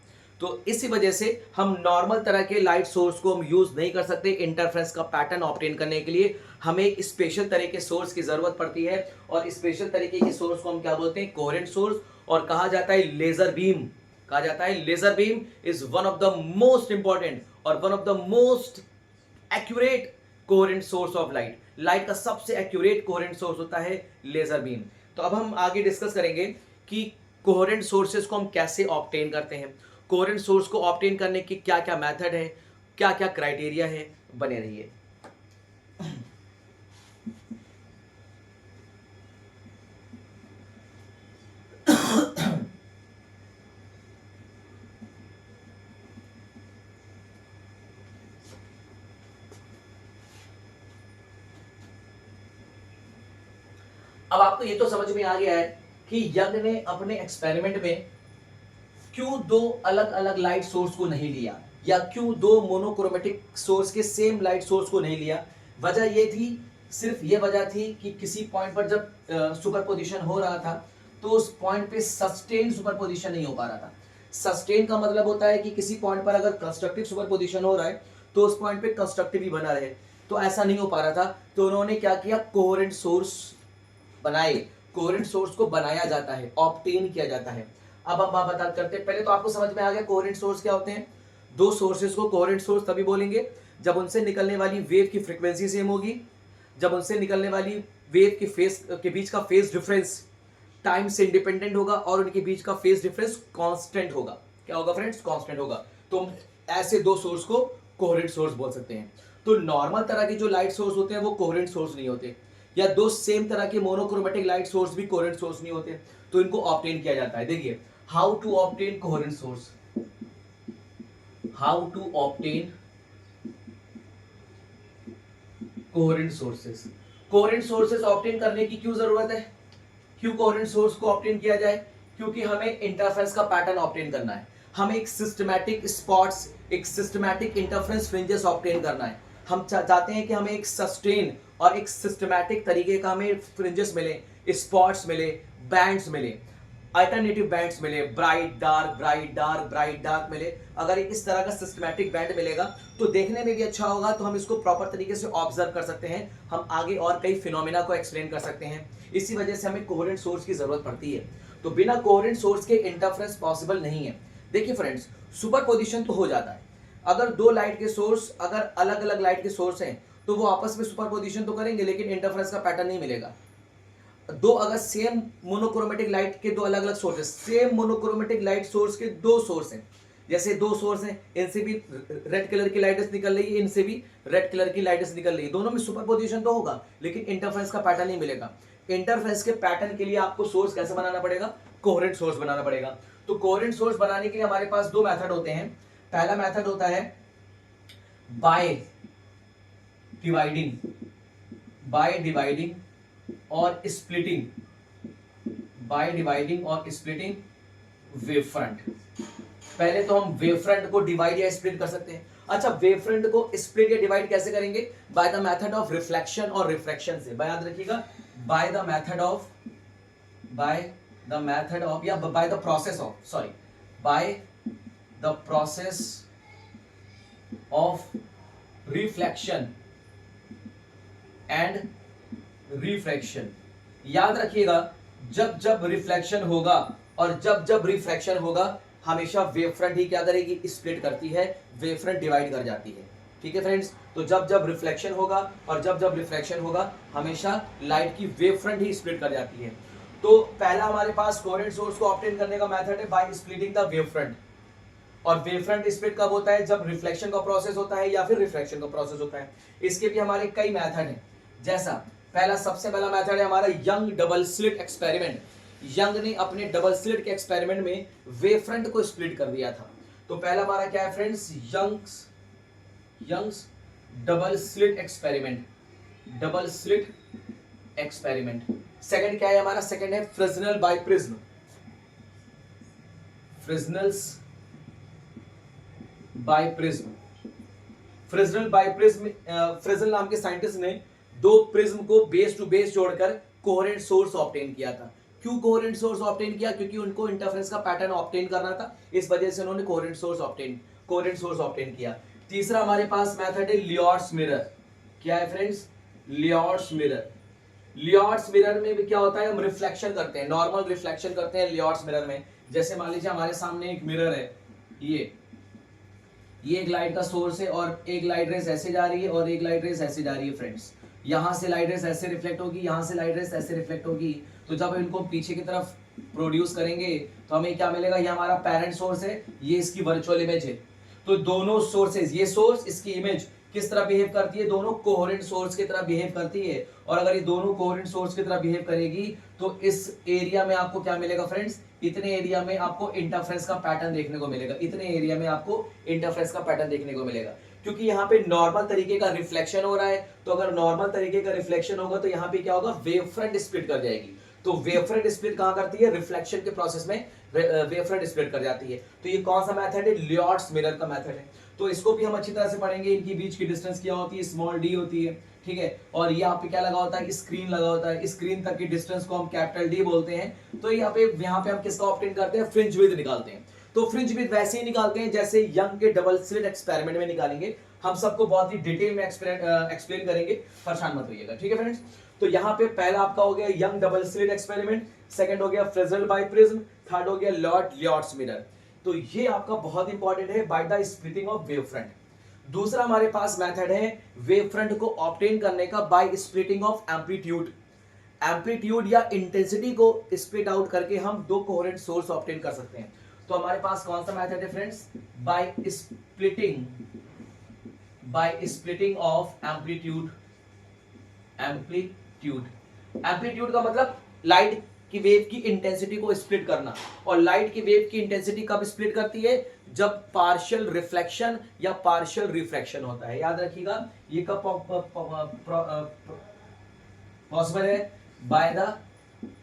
तो इसी वजह से हम नॉर्मल तरह के लाइट सोर्स को हम यूज नहीं कर सकते इंटरफेरेंस का पैटर्न ऑब्टेन करने के लिए। हमें स्पेशल तरह के सोर्स की जरूरत पड़ती है और स्पेशल तरीके के सोर्स को हम क्या बोलते हैं? Coherent source. और कहा जाता है लेजर बीम, कहा जाता है laser beam is one of the most important और one of the most accurate coherent source of light. Light का सबसे एक्यूरेट कोहेरेंट सोर्स होता है लेजर बीम। तो अब हम आगे डिस्कस करेंगे कि कोहेरेंट सोर्सेज को हम कैसे ऑब्टेन करते हैं, कोहेरेंट सोर्स को ऑब्टेन करने की क्या क्या मेथड है, क्या क्या क्राइटेरिया है। बने रहिए। अब आपको ये तो समझ में आ गया है कि यंग ने अपने एक्सपेरिमेंट में क्यों दो अलग अलग लाइट सोर्स को नहीं लिया या क्यों दो मोनोक्रोमेटिक सोर्स के सेम लाइट सोर्स को नहीं लिया। वजह ये थी, सिर्फ ये वजह थी कि किसी पॉइंट पर जब सुपरपोजिशन हो रहा था तो उस पॉइंट पे सस्टेन सुपरपोजिशन नहीं हो पा रहा था। सस्टेन का मतलब होता है कि किसी पॉइंट पर अगर कंस्ट्रक्टिव सुपरपोजिशन हो रहा है तो उस पॉइंट पे कंस्ट्रक्टिव ही बना रहे, तो ऐसा नहीं हो पा रहा था। तो उन्होंने क्या किया? कोहेरेंट सोर्स बनाए। कोहेरेंट सोर्स को बनाया जाता है, ऑब्टेन किया जाता है। अब हम बात करते हैं, पहले तो आपको समझ में आ गया कोहेरेंट सोर्स क्या होते हैं। दो सोर्सेज को कोहेरेंट सोर्स तभी बोलेंगे जब उनसे निकलने वाली वेव की फ्रीक्वेंसी सेम होगी, जब उनसे निकलने वाली वेव के फेज के बीच का फेज डिफरेंस टाइम से इंडिपेंडेंट होगा और उनके बीच का फेज डिफरेंस कांस्टेंट होगा। क्या होगा फ्रेंड्स? कांस्टेंट होगा। तो ऐसे दो सोर्स को कोहेरेंट सोर्स बोल सकते हैं। तो नॉर्मल तरह के जो लाइट सोर्स होते हैं वो कोहेरेंट सोर्स नहीं होते, या दो सेम तरह के मोनोक्रोमेटिक लाइट सोर्स भी कोहेरेंट सोर्स नहीं होते, तो इनको ऑब्टेन किया जाता है। देखिए how to obtain coherent source, how to obtain coherent sources. Coherent sources obtain करने की क्यों जरूरत है, क्यों कोहेरेंट सोर्स को ऑब्टेन किया जाए, क्योंकि हमें इंटरफेरेंस का पैटर्न ऑब्टेन करना है, हमें एक सिस्टमैटिक स्पॉट्स, एक सिस्टमैटिक इंटरफेरेंस फ्रिंजेस ऑब्टेन करना है। हम चाहते हैं कि हमें एक सस्टेन और एक सिस्टमैटिक तरीके का हमें फ्रिंजेस मिले, स्पॉट्स मिले, बैंड्स मिले, अल्टरनेटिव बैंड्स मिले, bright dark bright dark bright dark मिले। अगर एक इस तरह का सिस्टमैटिक बैंड मिलेगा तो देखने में भी अच्छा होगा, तो हम इसको प्रॉपर तरीके से ऑब्जर्व कर सकते हैं, हम आगे और कई फिनोमिना को एक्सप्लेन कर सकते हैं। इसी वजह से हमें कोहेरेंट सोर्स की जरूरत पड़ती है। तो बिना कोहेरेंट सोर्स के इंटरफेरेंस पॉसिबल नहीं है। देखिए फ्रेंड्स, सुपरपोजिशन तो हो जाता है, अगर दो लाइट के सोर्स अगर अलग अलग लाइट के सोर्स हैं तो वो आपस में सुपरपोजिशन तो करेंगे, लेकिन इंटरफेरेंस का पैटर्न नहीं मिलेगा। दो अगर सेम मोनोक्रोमेटिक लाइट के दो अलग अलग सोर्स है, सेम मोनोक्रोमेटिक लाइट सोर्स के दो सोर्स हैं, जैसे दो सोर्स हैं, इनसे भी रेड कलर की लाइट्स निकल रही है, इनसे भी रेड कलर की लाइट्स निकल रही है, दोनों में सुपरपोजिशन तो होगा, लेकिन इंटरफेरेंस का पैटर्न नहीं मिलेगा। इंटरफेरेंस के पैटर्न के लिए आपको सोर्स कैसे बनाना पड़ेगा, कोहेरेंट सोर्स बनाना पड़ेगा। तो कोहेरेंट सोर्स बनाने के लिए हमारे पास दो मेथड होते हैं। पहला मेथड होता है बाय डिवाइडिंग, बाय डिवाइडिंग और स्प्लिटिंग, बाय डिवाइडिंग और स्प्लिटिंग वेव फ्रंट। पहले तो हम वेव फ्रंट को डिवाइड या स्प्लिट कर सकते हैं। अच्छा, वेव फ्रंट को स्प्लिट या डिवाइड कैसे करेंगे, by the method of reflection और रिफ्रैक्शन से। याद रखिएगा, by the method of, by the method of या by the process of, sorry, by the process of reflection and refraction. याद रखिएगा, जब जब रिफ्लेक्शन होगा और जब जब रिफ्रैक्शन होगा, हमेशा वेव फ्रंट ही क्या करेगी, स्प्लिट करती है, वेव फ्रंट डिवाइड कर जाती है। ठीक है फ्रेंड्स, तो जब जब रिफ्लेक्शन होगा और जब जब रिफ्रैक्शन होगा, हमेशा लाइट की वेव फ्रंट ही स्प्लिट कर जाती है। तो पहला हमारे पास कोहेरेंट सोर्स को ऑब्टेन करने का मेथड है by splitting the wave front. और वेव फ्रंट स्प्लिट कब होता है, जब रिफ्लेक्शन का प्रोसेस होता है या फिर रिफ्रैक्शन का प्रोसेस होता है। इसके भी हमारे कई मेथड हैं, जैसा पहला सबसे पहला मेथड है हमारा Young double slit experiment. Young ने अपने डबल स्लिट के एक्सपेरिमेंट में वेव फ्रंट को स्प्लिट कर दिया था। तो पहला हमारा क्या है friends, Young's double slit experiment, double slit experiment. Second क्या है हमारा, सेकंड है Fresnel biprism, Fresnel's biprism. Fresnel biprism, Fresnel नाम के साइंटिस्ट ने दो प्रिज्म को बेस टू बेस जोड़कर कोहेरेंट सोर्स ऑब्टेन किया था। क्यों कोहेरेंट सोर्स ऑब्टेन किया, क्योंकि उनको इंटरफेरेंस का पैटर्न ऑब्टेन करना था, इस वजह से उन्होंने कोहेरेंट सोर्स ऑब्टेन किया। तीसरा हमारे पास मेथड है लियोट्स मिरर। क्या है फ्रेंड्स, लियोट्स मिरर। लियोट्स मिरर में भी क्या होता है, हम रिफ्लेक्शन करते हैं, नॉर्मल रिफ्लेक्शन करते हैं लियोट्स मिरर में। जैसे मान लीजिए हमारे सामने एक मिरर है, ये एक लाइट का सोर्स है और एक लाइट रेस ऐसे जा रही है और एक लाइट रेस ऐसे जा रही है फ्रेंड्स। यहाँ से लाइट रेस ऐसे रिफ्लेक्ट होगी, यहाँ से लाइट रेस ऐसे रिफ्लेक्ट होगी। तो जब इनको पीछे की तरफ प्रोड्यूस करेंगे तो हमें क्या मिलेगा, ये हमारा पेरेंट सोर्स है, ये इसकी वर्चुअल इमेज है। तो दोनों सोर्सेज, ये सोर्स, इसकी इमेज किस तरह बिहेव करती है, दोनों कोहेरेंट सोर्स की तरह बिहेव करती है। और अगर ये दोनों कोहेरेंट सोर्स की तरह बिहेव करेगी तो इस एरिया में आपको क्या मिलेगा फ्रेंड्स, इतने एरिया में आपको इंटरफेरेंस का पैटर्न देखने को मिलेगा, इतने एरिया में आपको इंटरफेरेंस का पैटर्न देखने को मिलेगा। क्योंकि यहाँ पे नॉर्मल तरीके का रिफ्लेक्शन हो रहा है, तो अगर नॉर्मल तरीके का रिफ्लेक्शन होगा तो यहाँ पे क्या होगा, वेव फ्रंट स्प्लिट कर जाएगी। तो वेव फ्रंट स्प्लिट कहाँ करती है, रिफ्लेक्शन के प्रोसेस में वेव फ्रंट स्प्लिट कर जाती है। तो ये कौन सा मेथड है, लियोट्स मिरर का मेथड है। तो इसको भी हम अच्छी तरह से पढ़ेंगे, इनकी बीच की डिस्टेंस क्या होती है, स्मॉल डी होती है, ठीक है। और यहाँ पे क्या लगा होता है, स्क्रीन लगा होता है, स्क्रीन तक की डिस्टेंस को हम कैपिटल डी बोलते हैं। तो यहाँ पे हम किसका ऑब्टेन करते हैं, फ्रिंज विड्थ निकालते हैं। तो फ्रिंज विड्थ वैसे ही निकालते हैं जैसे यंग के डबल स्लिट एक्सपेरिमेंट में निकालेंगे। हम सबको बहुत ही डिटेल में एक्सप्लेन करेंगे, परेशान मत होइएगा, ठीक है फ्रेंड्स। तो यहाँ पे पहला आपका हो गया young double slit experiment, second हो गया फ्रिजनल बाय प्रिज्म, थर्ड हो गया लियोट्स मिरर। तो ये आपका बहुत इंपॉर्टेंट है, bye the splitting of wave front. दूसरा हमारे पास मेथड है वेव फ्रंट को ऑब्टेन करने का by splitting of amplitude. Amplitude या इंटेंसिटी को स्प्लिट आउट करके हम दो कोहेरेंट सोर्स ऑब्टेन कर सकते हैं। तो हमारे पास कौन सा मेथड है friends, by splitting by splitting of amplitude. Amplitude का मतलब लाइट की वेव की इंटेंसिटी को स्प्लिट करना। और लाइट की वेव की इंटेंसिटी कब स्प्लिट करती है? जब पार्शियल रिफ्लेक्शन या पार्शियल रिफ्रैक्शन होता है। याद रखिएगा, ये कब पॉसिबल है? Bye the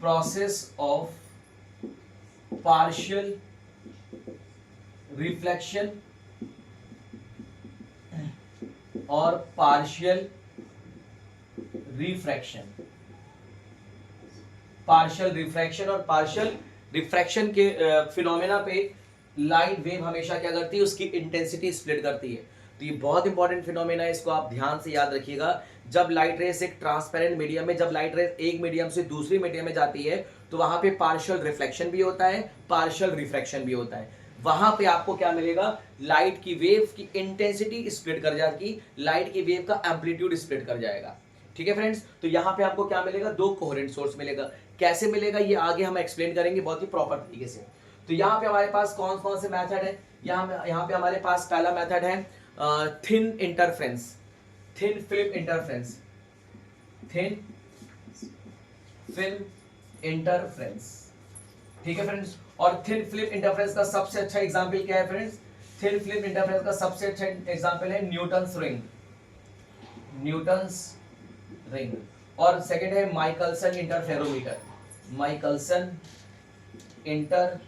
process of partial reflection और पार्शियल रिफ्रैक्शन। पार्शियल रिफ्रैक्शन और पार्शियल रिफ्रैक्शन के फिनोमेना पे लाइट वेव हमेशा क्या करती है? उसकी इंटेंसिटी स्प्लिट करती है। तो ये बहुत इंपॉर्टेंट फिनोमेना है, इसको आप ध्यान से याद रखिएगा। जब लाइट रेस एक ट्रांसपेरेंट मीडियम में, जब लाइट रेस एक मीडियम से दूसरी मीडियम में जाती है तो वहां पे पार्शियल रिफ्लेक्शन भी होता है, पार्शियल रिफ्रैक्शन भी होता है। वहां पे आपको क्या मिलेगा? लाइट की वेव की इंटेंसिटी स्प्लिट कर जाएगी, लाइट की वेव का एम्पलीट्यूड स्प्लिट कर जाएगा। ठीक है फ्रेंड्स, तो यहां पे आपको क्या मिलेगा? दो कोहेरेंट सोर्स मिलेगा। कैसे मिलेगा ये आगे हम एक्सप्लेन करेंगे बहुत ही प्रॉपर तरीके से। तो यहाँ पे हमारे पास कौन कौन से मेथड है? यहाँ पे हमारे पास पहला मेथड है thin interference, thin film interference, thin film interference. ठीक है फ्रेंड्स, और थिन फिल्म इंटरफेरेंस का सबसे अच्छा एग्जांपल क्या है फ्रेंड्स? थिन फिल्म इंटरफेरेंस का सबसे अच्छा एग्जांपल है न्यूटन्स रिंग, न्यूटन्स रिंग। और सेकंड है माइकलसन इंटरफेरोमीटर, माइकलसन इंटरफेरोमीटर।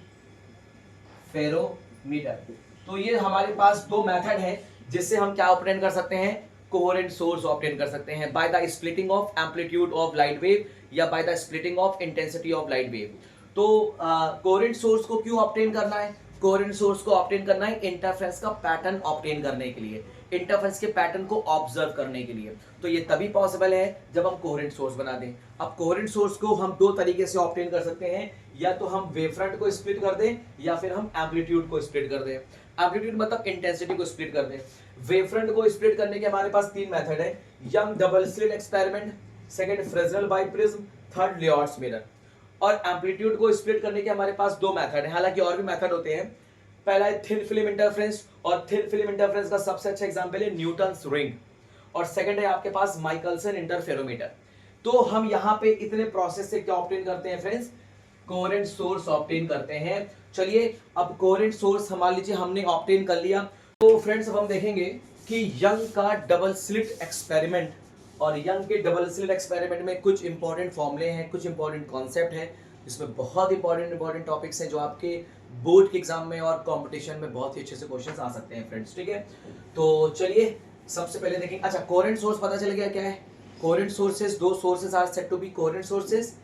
तो ये हमारे पास दो मेथड है जिससे हम क्या ऑब्टेन कर सकते हैं? कोहेरेंट सोर्स ऑब्टेन कर सकते हैं by the splitting of amplitude of light wave या by the splitting of intensity of light wave. तो कोहेरेंट सोर्स को क्यों ऑब्टेन करना है? कोहेरेंट सोर्स को ऑब्टेन करना है इंटरफेरेंस का पैटर्न ऑब्टेन करने के लिए, इंटरफेरेंस के पैटर्न को ऑब्जर्व करने के लिए। तो ये तभी पॉसिबल है जब हम कोहेरेंट सोर्स बना दें। अब कोहेरेंट सोर्स को हम दो तरीके से ऑब्टेन कर सकते हैं, या तो हम वेवफ्रंट को स्प्लिट कर दें या फिर हम एम्पलीट्यूड को स्प्लिट कर दें। एम्पलीट्यूड मतलब इंटेंसिटी को स्प्लिट कर दें। वेवफ्रंट को स्प्लिट करने के हमारे पास तीन मेथड है, Young double slit experiment, second Fresnel biprism, third Lloyd's mirror. और एम्पलीट्यूड को स्प्लिट करने के हमारे पास दो मेथड है, हालांकि और भी मेथड होते हैं। पहला है थिन फिल्म इंटरफेरेंस, और थिन फिल्म इंटरफेरेंस का सबसे अच्छा एग्जांपल है न्यूटन्स रिंग। और सेकंड है आपके पास माइकलसन इंटरफेरोमीटर। तो हम यहाँ पे इतने प्रोसेस से क्या ऑब्टेन करते हैं फ्रेंड्स? कोहेरेंट सोर्स ऑब्टेन करते हैं। चलिए अब कोहेरेंट सोर्स मान लीजिए हमने ऑब्टेन कर लिया। तो फ्रेंड्स अब हम देखेंगे कि यंग का डबल स्लिट एक्सपेरिमेंट, और यंग के डबल स्लिट एक्सपेरिमेंट में कुछ इंपॉर्टेंट फॉर्मूले हैं, कुछ इंपॉर्टेंट कॉन्सेप्ट हैं, जिसमें बहुत इंपॉर्टेंट टॉपिक्स हैं जो आपके बोर्ड के एग्जाम में और कंपटीशन में बहुत ही अच्छे से क्वेश्चंस आ सकते हैं फ्रेंड्स। ठीक है, तो चलिए सबसे पहले देखेंगे। अच्छा, कोहेरेंट सोर्स पता चल गया क्या है? कोहेरेंट सोर्सेज, दो sources are said to be coherent sources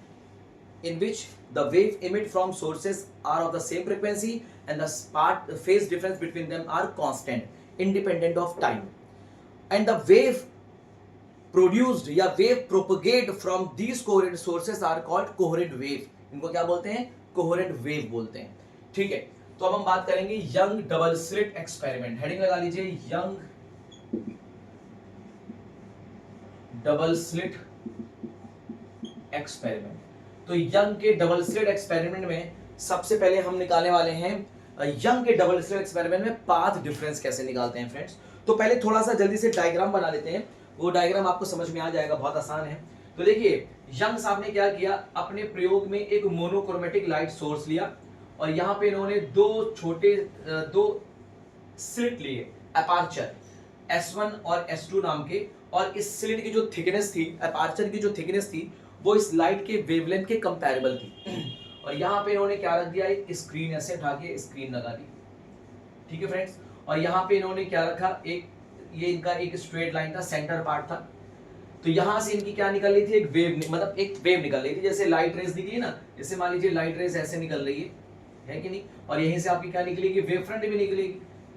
in which the wave emit from sources are of the same frequency and the phase difference between them are constant independent of time, and the wave produced या wave propagate from these coherent sources are called coherent wave। इनको क्या बोलते हैं? coherent wave बोलते हैं। ठीक है, तो अब हम बात करेंगे young double slit experiment. Heading लगा लीजिए, यंग डबल स्लिट एक्सपेरिमेंट। तो यंग के डबल स्लिट एक्सपेरिमेंट में सबसे पहले हम निकालने वाले हैं यंग के डबल स्लिट एक्सपेरिमेंट में पाथ डिफरेंस कैसे निकालते हैं फ्रेंड्स। तो पहले थोड़ा सा जल्दी से डायग्राम बना लेते हैं, वो डायग्राम आपको समझ में आ जाएगा, बहुत आसान है। तो देखिए यंग साहब ने क्या किया, अपने प्रयोग में एक मोनोक्रोमेटिक लाइट सोर्स लिया और यहाँ पे इन्होंने दो स्लिट लिए, अपार्चर S1 और S2 नाम के, और इस स्लिट की जो थिकनेस थी, अपार्चर की जो थिकनेस थी, वो इस लाइट के वेवलेंथ के कंपैरेबल थी। और यहाँ पे इन्होंने क्या रख दिया, एक स्क्रीन ऐसे उठा के स्क्रीन लगा दी। ठीक है फ्रेंड्स, और यहाँ पे इन्होंने क्या रखा, ये इनका एक स्ट्रेट लाइन था, सेंटर पार्ट था। तो यहाँ से इनकी क्या निकल रही थी, एक वेव, मतलब एक वेव निकल रही थी, जैसे लाइट रेस निकली ना, जैसे मान लीजिए लाइट रेस ऐसे निकल रही है कि नहीं, और यहीं से आपकी क्या निकलेगी, वेव फ्रंट भी निकलेगी।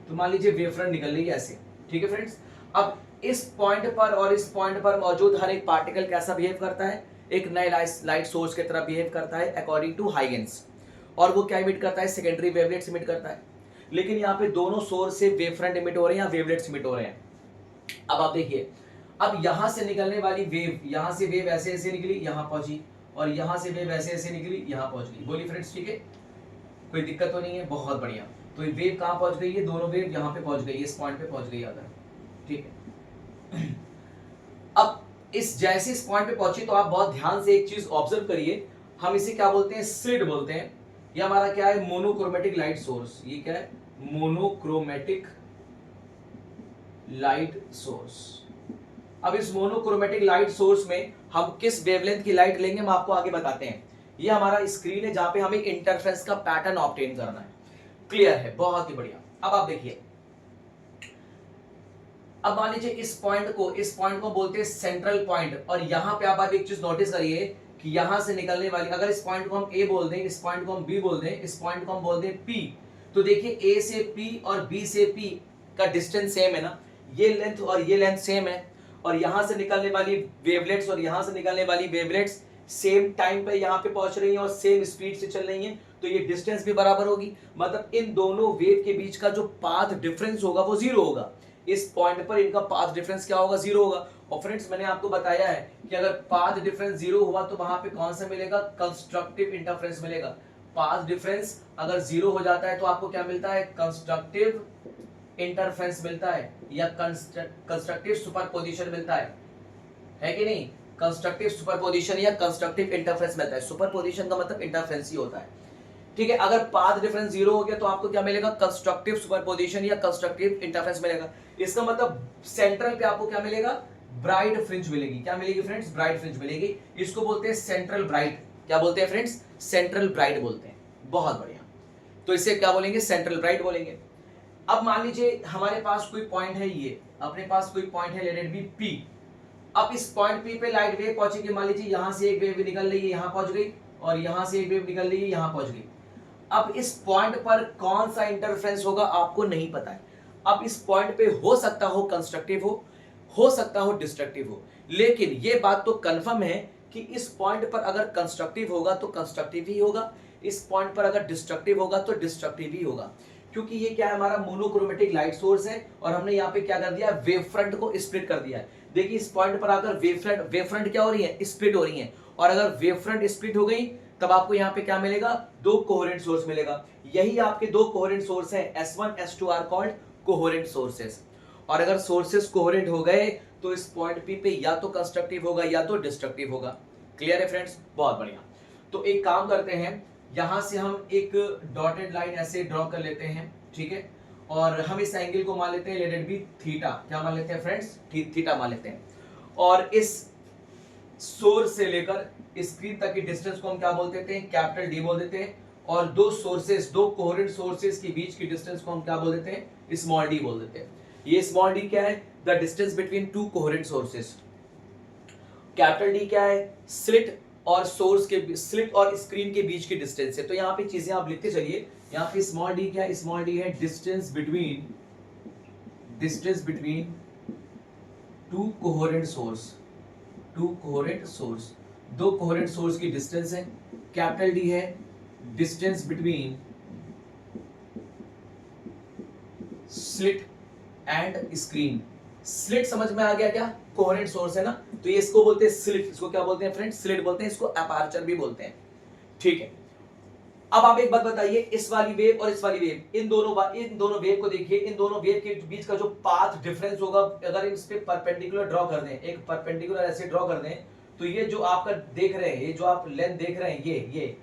तो मान लीजिए वेव फ्रंट निकल रही है ऐसे। ठीक है फ्रेंड्स, अब इस पॉइंट पर और इस पॉइंट पर मौजूद हर एक पार्टिकल कैसा बिहेव करता है, एक नए लाइट सोर्स की तरह बिहेव करता है अकॉर्डिंग टू हाइगेंस, और वो क्या इमिट करता है, सेकेंडरी वेवलेट्स इमिट करता है। लेकिन यहाँ पे दोनों सोर्स से वेव फ्रंट इमिट हो रहे हैं या वेवलेट्स इमिट हो रहे हैं। अब आप देखिए, अब यहां से निकलने वाली वेव, यहां से वेव ऐसे ऐसे निकली, यहां पहुंची, और यहां से वेव ऐसे ऐसे निकली, यहां पहुंच गई। बोलिए फ्रेंड्स, ठीक है, कोई दिक्कत तो नहीं है, बहुत बढ़िया। तो वेव कहां पहुंच गई है, दोनों वेव यहां पे पहुंच गई, इस पॉइंट पे पहुंच गई अगर। ठीक है, अब इस जैसे इस पॉइंट पे पहुंची तो आप बहुत ध्यान से एक चीज ऑब्जर्व करिए, हम इसे क्या बोलते हैं, स्लिट बोलते हैं। ये हमारा क्या है, मोनोक्रोमेटिक लाइट सोर्स। ये क्या है, मोनोक्रोमेटिक लाइट सोर्स। अब इस मोनोक्रोमेटिक लाइट सोर्स में हम किस वेवलेंथ की लाइट लेंगे हम आपको आगे बताते हैं। ये हमारा स्क्रीन है जहां पे हमें इंटरफेरेंस का पैटर्न ऑब्टेन करना है। क्लियर है, बहुत ही बढ़िया। अब आप देखिए, अब मान लीजिए इस पॉइंट को बोलते हैं सेंट्रल पॉइंट, और यहां पे आप एक चीज नोटिस करिए कि यहां से निकलने वाली, अगर इस पॉइंट को हम ए बोल दें, इस पॉइंट को हम बी बोल दें, इस पॉइंट को हम बोल दें पी, तो देखिए ए से पी और बी से पी का डिस्टेंस सेम है ना, ये लेंथ और ये लेंथ सेम है, और यहां से निकलने वाली वेवलेट्स और यहां से निकलने वाली वेवलेट्स सेम टाइम पे यहां पे पहुंच रही हैं और सेम स्पीड से चल रही हैं, तो ये डिस्टेंस भी बराबर होगी। मतलब इन दोनों वेव के बीच का जो पाथ डिफरेंस होगा वो जीरो होगा। इस पॉइंट पर इनका पाथ डिफरेंस क्या होगा, जीरो होगा। और फ्रेंड्स मैंने आपको बताया है कि अगर पाथ डिफरेंस जीरो हुआ तो वहां पे कौन सा मिलेगा, कंस्ट्रक्टिव इंटरफेरेंस मिलेगा। पाथ डिफरेंस अगर जीरो हो जाता है तो आपको क्या मिलता है, कंस्ट्रक्टिव इंटरफेरेंस मिलता है, या कंस्ट्रक्टिव सुपरपोजिशन मिलता है कि नहीं। कंस्ट्रक्टिव सुपरपोजिशन या कंस्ट्रक्टिव इंटरफेरेंस मिलता है। सुपरपोजिशन का मतलब इंटरफेरेंस ही होता है, ठीक है। अगर पाथ डिफरेंस जीरो हो गया तो आपको क्या मिलेगा, कंस्ट्रक्टिव सुपरपोजिशन या कंस्ट्रक्टिव इंटरफेरेंस मिलेगा। इसका मतलब सेंट्रल पे आपको क्या मिलेगा, ब्राइट फ्रिंज मिलेगी। क्या मिलेगी फ्रेंड्स, ब्राइट फ्रिंज मिलेगी। इसको बोलते हैं सेंट्रल ब्राइट। क्या बोलते हैं फ्रेंड्स, सेंट्रल ब्राइट बोलते हैं। बहुत बढ़िया, तो इसे क्या बोलेंगे, सेंट्रल ब्राइट बोलेंगे। अब मान लीजिए हमारे पास कोई पॉइंट है, ये अपने पास कोई पॉइंट है, लेट इट बी पी। अब इस पॉइंट पी पे लाइट वेव पहुंचेगी, मान लीजिए यहां से एक वेव निकल रही है, यहां पहुंच गई, और यहां से एक वेव निकल रही है, यहां पहुंच गई। अब इस पॉइंट पर कौन सा इंटरफेरेंस होगा आपको नहीं पता है। अब इस पॉइंट पे हो सकता हो कंस्ट्रक्टिव हो सकता हो डिस्ट्रक्टिव हो, लेकिन ये बात तो कंफर्म है कि इस पॉइंट पर अगर कंस्ट्रक्टिव होगा तो कंस्ट्रक्टिव ही होगा, इस पॉइंट पर अगर डिस्ट्रक्टिव होगा तो डिस्ट्रक्टिव ही होगा। क्योंकि ये क्या है, हमारा मोनोक्रोमेटिक लाइट सोर्स है, और हमने यहाँ पे क्या कर दिया, वेव फ्रंट को स्प्लिट कर दिया है। देखिए इस पॉइंट पर आकर वेव फ्रंट क्या हो रही है, स्प्लिट हो रही है, और अगर वेव फ्रंट स्प्लिट हो गई तब आपको यहाँ पे क्या मिलेगा, दो कोहेरेंट सोर्स मिलेगा। यही आपके दो कोहेरेंट सोर्स हैं, S1 S2 are called coherent sources. और अगर सोर्सेस कोहेरेंट हो गए तो इस पॉइंट पी पे या तो कंस्ट्रक्टिव होगा या तो डिस्ट्रक्टिव होगा। क्लियर है फ्रेंड्स, बहुत बढ़िया। तो एक काम करते हैं, यहां से हम एक डॉटेड लाइन ऐसे ड्रॉ कर लेते हैं, ठीक है, और हम इस एंगल को मान लेते हैं, लेट इट बी थीटा। क्या मान लेते हैं फ्रेंड्स, थीटा मान लेते हैं। और इस सोर्स से लेकर स्क्रीन तक की डिस्टेंस को हम क्या बोल देते हैं, कैपिटल डी बोल देते हैं। और दो सोर्सेस, दो कोहेरेंट सोर्सेस के बीच की डिस्टेंस को हम क्या बोल देते हैं, स्मॉल डी बोल देते हैं। ये स्मॉल डी क्या है, the distance between two coherent sources. Capital D क्या है, स्लिट और सोर्स के, स्लिट और स्क्रीन के बीच की डिस्टेंस है। तो यहाँ पे चीजें आप लिखते चलिए। यहाँ पे स्मॉल डी क्या है, स्मॉल डी है distance between two coherent source, to coherent source, दो कोहेरेंट सोर्स की डिस्टेंस है। कैपिटल डी है distance between slit and screen. Slit समझ में आ गया क्या, कोहेरेंट सोर्स है ना, तो ये इसको बोलते हैं स्लिट। इसको क्या बोलते हैं फ्रेंड्स, स्लिट बोलते हैं, इसको अपर्चर भी बोलते हैं, ठीक है। अब आप एक बात बताइए, इस वाली वेव और इस वाली वेव, इन दोनों वेव को देखिए, इन दोनों वेव के बीच का जो पाथ डिफरेंस होगा, अगर इस पे परपेंडिकुलर ड्रॉ कर दें, एक परपेंडिकुलर ऐसे ड्रॉ कर दें, तो ये जो आपका देख रहे हैं, ये जो आप लेंथ देख रहे हैं,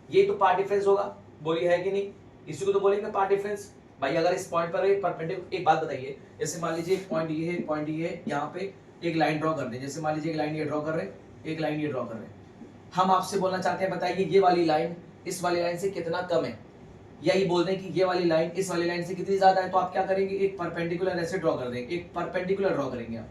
ये तो पाथ डिफरेंस होगा, बोलिए है कि नहीं, इसी को तो बोलेंगे पाथ डिफरेंस। भाई अगर इस पॉइंट पर परपेंडिकुलर, एक बात बताइए, जैसे मान लीजिए पॉइंट ये है, पॉइंट ये है, यहाँ पे एक लाइन ड्रॉ कर दें, जैसे मान लीजिए एक लाइन ये ड्रॉ कर रहे हैं, एक लाइन ये ड्रॉ कर रहे हैं। हम आपसे बोलना चाहते हैं, बताइए ये वाली लाइन इस वाली लाइन से कितना कम है, यही बोल दें कि ये वाली लाइन इस वाली लाइन से कितनी ज्यादा है, तो आप क्या करेंगे, एक परपेंडिकुलर ऐसे ड्रॉ कर देंगे, एक परपेंडिकुलर ड्रॉ करेंगे। आप